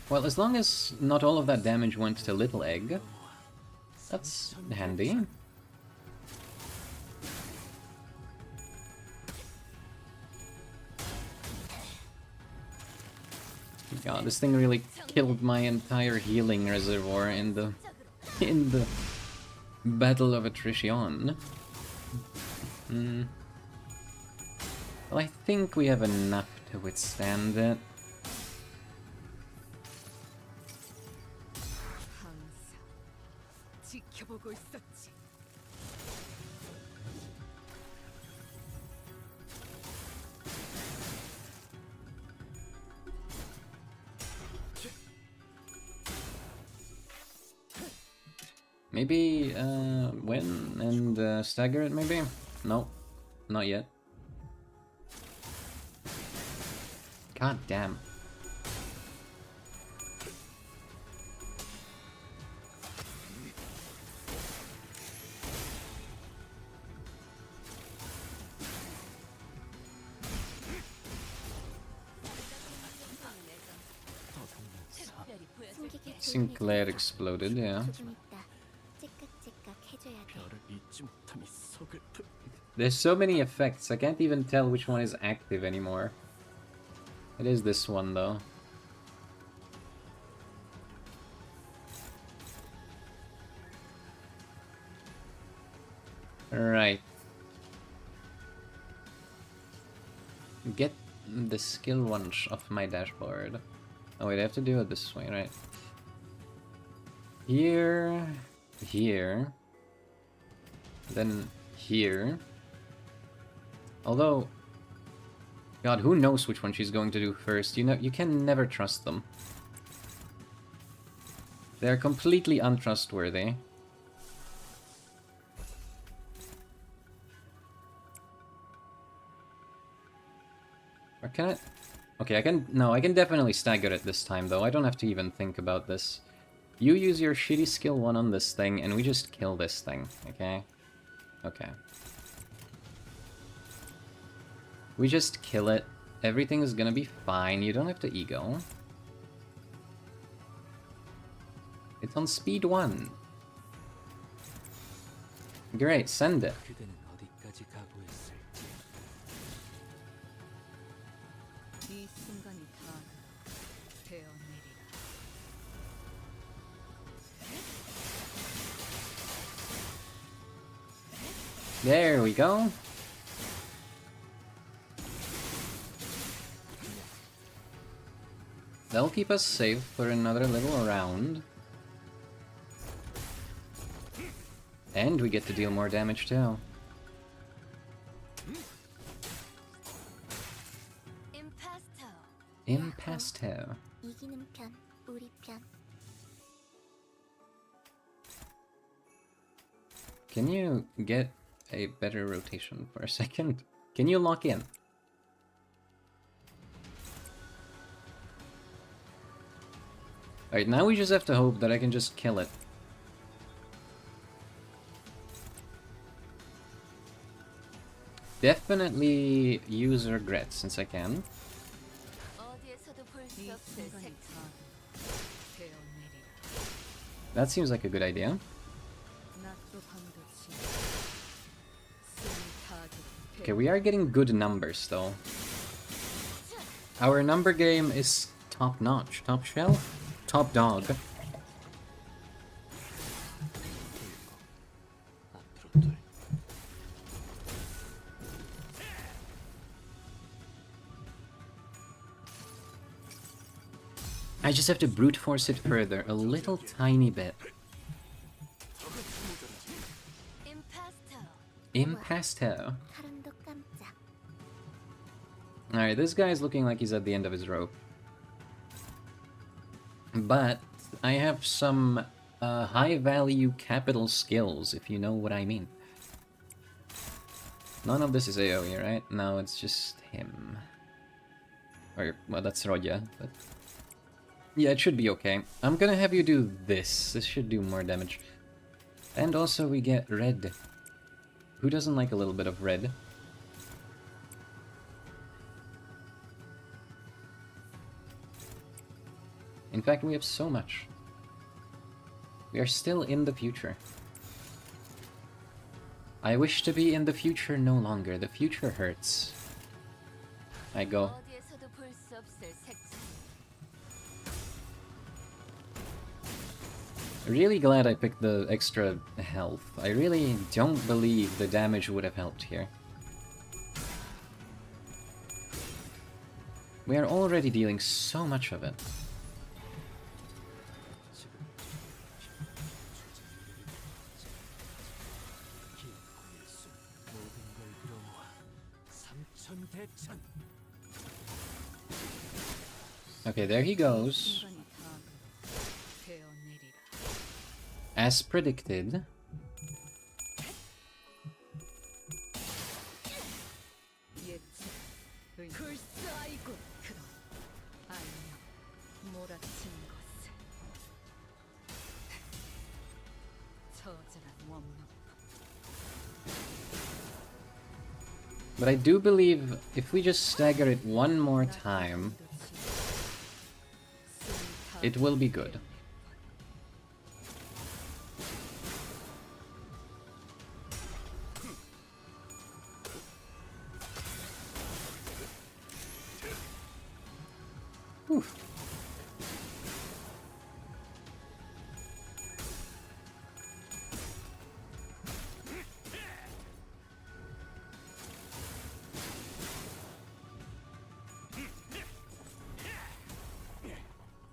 Well, as long as not all of that damage went to Little Egg, that's handy. God, this thing really killed my entire healing reservoir in the Battle of Attrition. Well, I think we have enough to withstand it. 항상 지켜보고 있었지. Maybe win and stagger it, maybe? No, not yet. God damn. Sinclair exploded, yeah. There's so many effects, I can't even tell which one is active anymore. It is this one, though. Right. Get the skill one off my dashboard. Oh wait, I have to do it this way, right? Here, here, then here. Although, God, who knows which one she's going to do first? You know, you can never trust them. They're completely untrustworthy. Or can I? Okay, I can. No, I can definitely stagger it this time, though. I don't have to even think about this. You use your shitty skill 1 on this thing, and we just kill this thing, okay? Okay. We just kill it. Everything is gonna be fine. You don't have to ego. It's on speed 1. Great, send it. 이 순간이 다 되어내리라. There we go. That'll keep us safe for another little round. And we get to deal more damage too. Impasto. Can you get a better rotation for a second? Can you lock in? Alright, now we just have to hope that I can just kill it. Definitely use regret since I can. 이 순간이 다 되어내리라. That seems like a good idea. 낮도 밤도 지나 숨이 다 Okay, we are getting good numbers though. Our number game is top notch. Top shelf? Top dog. I just have to brute force it further, a little tiny bit. Impasto. Alright, this guy's looking like he's at the end of his rope. But I have some high-value capital skills, if you know what I mean. None of this is AoE, right? No, it's just him. Or, well, that's Rodya, but... Yeah, it should be okay. I'm gonna have you do this. This should do more damage. And also we get red. Who doesn't like a little bit of red? In fact, we have so much. We are still in the future. I wish to be in the future no longer. The future hurts. I go. 어디에서도 볼 수 없을 색채. Really glad I picked the extra health. I really don't believe the damage would have helped here. We are already dealing so much of it. Okay, there he goes. 순간이 다 되어내리라. As predicted. 예측, 불사이고 그럼 안녕 몰아친 것을 처절한 원망. But I do believe if we just stagger it one more time, it will be good. Whew.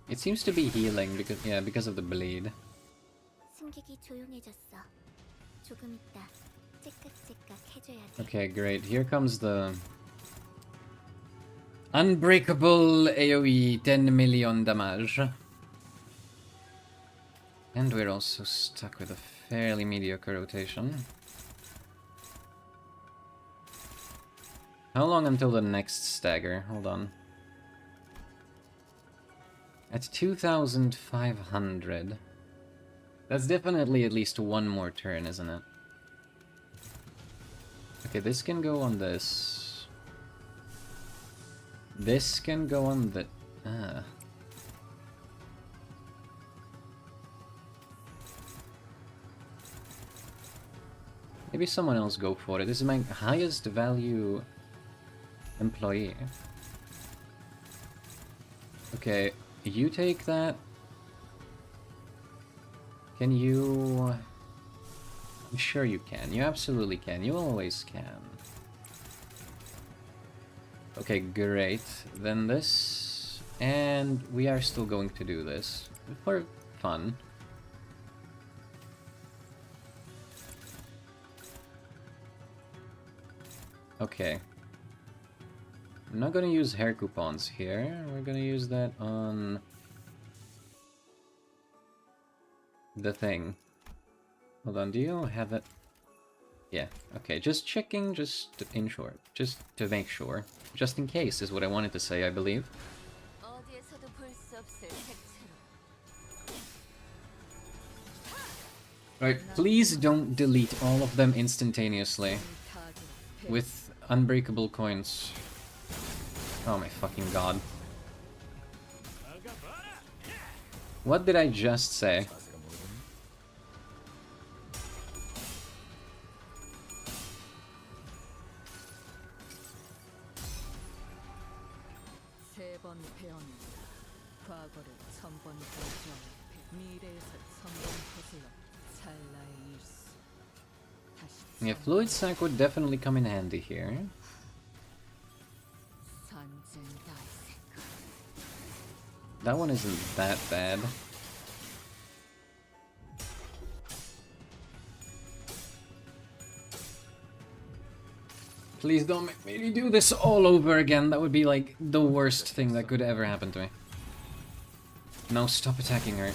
It seems to be healing because of the bleed. 승객이 조용해졌어. 조금 있다. 째깍째깍 해줘야 돼. Okay, great. Here comes the unbreakable AoE 10 million damage. And we're also stuck with a fairly mediocre rotation. How long until the next stagger? Hold on. At 2,500. That's definitely at least one more turn, isn't it? Okay, this can go on this. This can go on the... Maybe someone else go for it. This is my highest value employee. Okay, you take that. Can you... I'm sure you can. You absolutely can. You always can. Okay, great. Then this... And we are still going to do this. For fun. Okay. I'm not gonna use hair coupons here. We're gonna use that on... the thing. Hold on, do you have it? Yeah, okay, just checking, just in short. Just to make sure. Just in case is what I wanted to say, I believe. 어디에서도 볼 수 없을 색채로. Right, please don't delete all of them instantaneously with unbreakable coins. Oh my fucking god. What did I just say? 세 번 배웠는데 과거를 1000번 발전 미래에서 1000번 거슬러 찰나의 일수 다시 Yeah, fluid sac would definitely come in handy here. 선진다의 생각 That one isn't that bad. Please don't make me do this all over again. That would be like the worst thing that could ever happen to me. No, stop attacking her.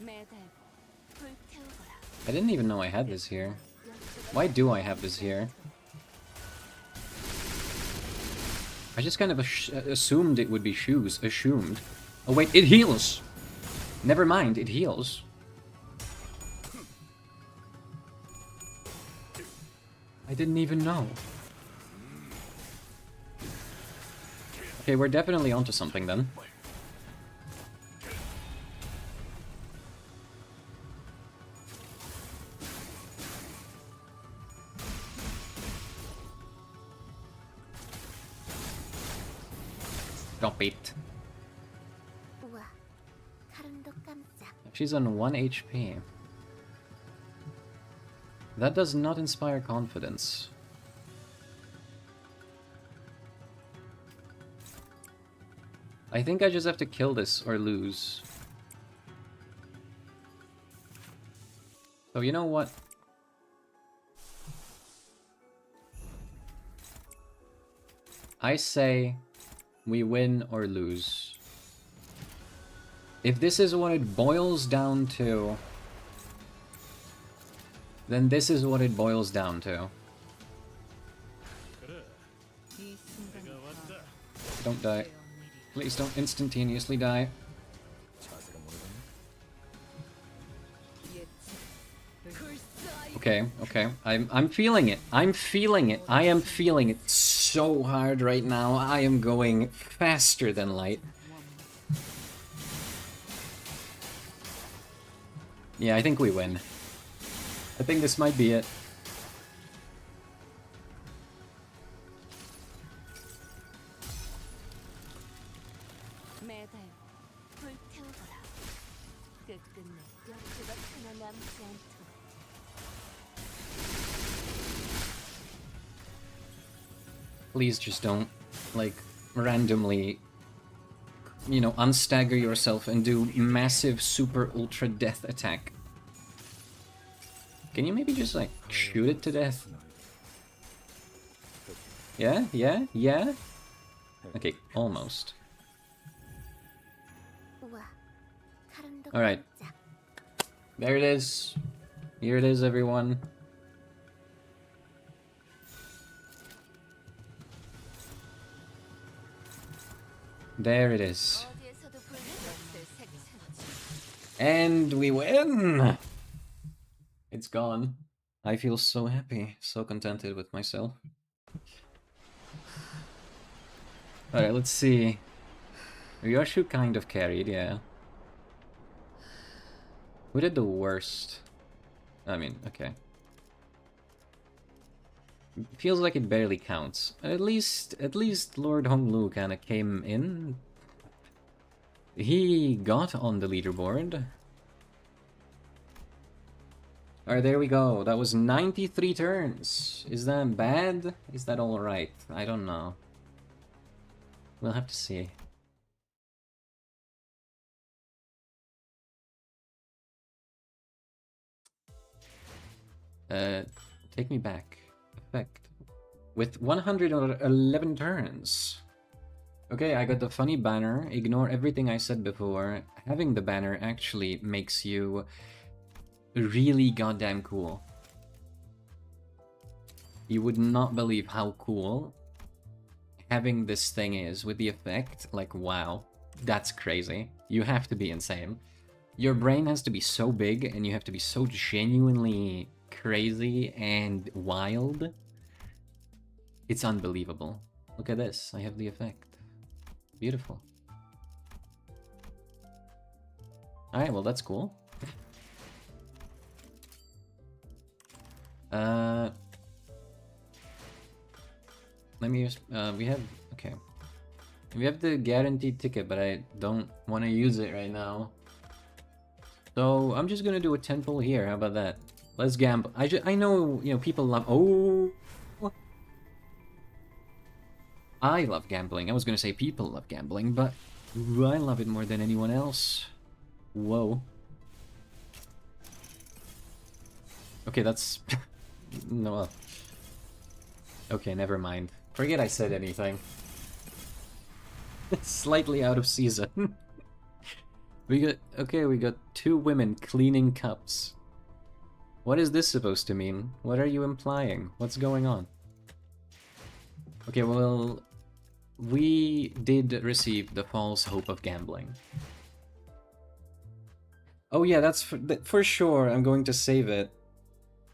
매달고 불태우거라. I didn't even know I had this here. Why do I have this here? I just kind of assumed it would be shoes. Assumed. Oh wait, it heals! Never mind, it heals. I didn't even know. Okay, we're definitely onto something then. Stop it. 우와, 카름도 깜짝. She's on 1 HP. That does not inspire confidence. I think I just have to kill this or lose. So you know what? I say we win or lose. If this is what it boils down to, then this is what it boils down to. 이 순간이 다 Don't die. Please don't instantaneously die. Okay, okay. I'm feeling it. I'm feeling it. I am feeling it so hard right now. I am going faster than light. Yeah, I think we win. I think this might be it. 매달 불태우거라. 끝끝내 열쇠가 하나 남지 않도록. Please just don't, like, randomly, you know, unstagger yourself and do massive super ultra death attack. Can you maybe just, like, shoot it to death? Yeah? Yeah? Yeah? Okay, almost. 우와, 카름도 Alright. 깜짝. There it is. Here it is, everyone. There it is. 어디에서도 불빛을 색채. And we win! It's gone. I feel so happy, so contented with myself. Alright, let's see. Ryoshu kind of carried, yeah. Who did the worst? I mean, okay. Feels like it barely counts. At least Lord Honglu kinda came in. He got on the leaderboard. Alright, there we go. That was 93 turns. Is that bad? Is that alright? I don't know. We'll have to see. Take me back. Effect. With 111 turns. Okay, I got the funny banner. Ignore everything I said before. Having the banner actually makes you really goddamn cool. You would not believe how cool having this thing is with the effect. Like, wow, that's crazy. You have to be insane. Your brain has to be so big and you have to be so genuinely crazy and wild. It's unbelievable. Look at this. I have the effect. Beautiful. Alright, well, that's cool. Let me just, we have, okay. We have the guaranteed ticket, but I don't want to use it right now. So, I'm just gonna do a 10 pull here, how about that? Let's gamble. I know, you know, people love, oh! I love gambling. I was gonna say people love gambling, but I love it more than anyone else. Whoa. Okay, that's... no. Okay, never mind. Forget I said anything. It's slightly out of season. We got two women cleaning cups. What is this supposed to mean? What are you implying? What's going on? Okay, well, we did receive the false hope of gambling. Oh yeah, that's for sure. I'm going to save it.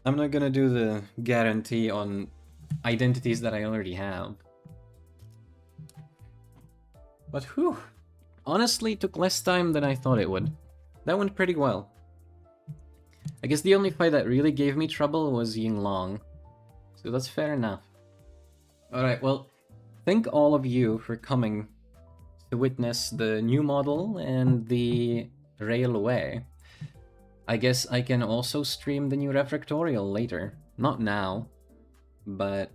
I'm not gonna do the guarantee on identities that I already have. But whew, honestly, took less time than I thought it would. That went pretty well. I guess the only fight that really gave me trouble was Ying Long. So that's fair enough. Alright, well, thank all of you for coming to witness the new model and the railway. I guess I can also stream the new refractorial later. Not now, but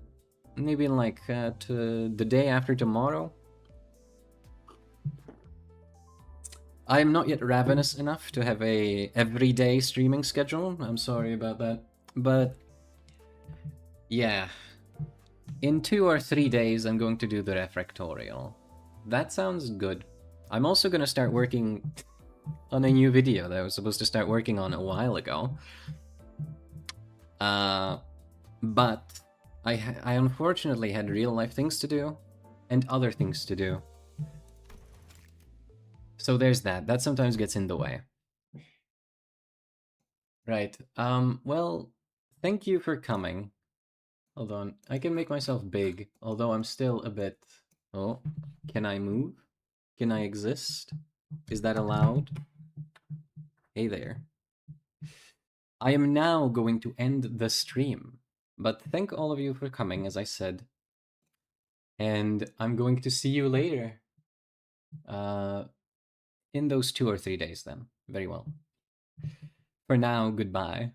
maybe like to the day after tomorrow. I am not yet ravenous enough to have a everyday streaming schedule. I'm sorry about that. But yeah, in 2 or 3 days I'm going to do the refractorial. That sounds good. I'm also going to start working on a new video that I was supposed to start working on a while ago. But I unfortunately had real life things to do and other things to do. So there's that. That sometimes gets in the way. Right. Well, thank you for coming. Hold on. I can make myself big, although I'm still a bit... Oh, can I move? Can I exist? Is that allowed? Hey there. I am now going to end the stream, but thank all of you for coming, as I said. And I'm going to see you later. In those 2 or 3 days then. Very well. For now, goodbye.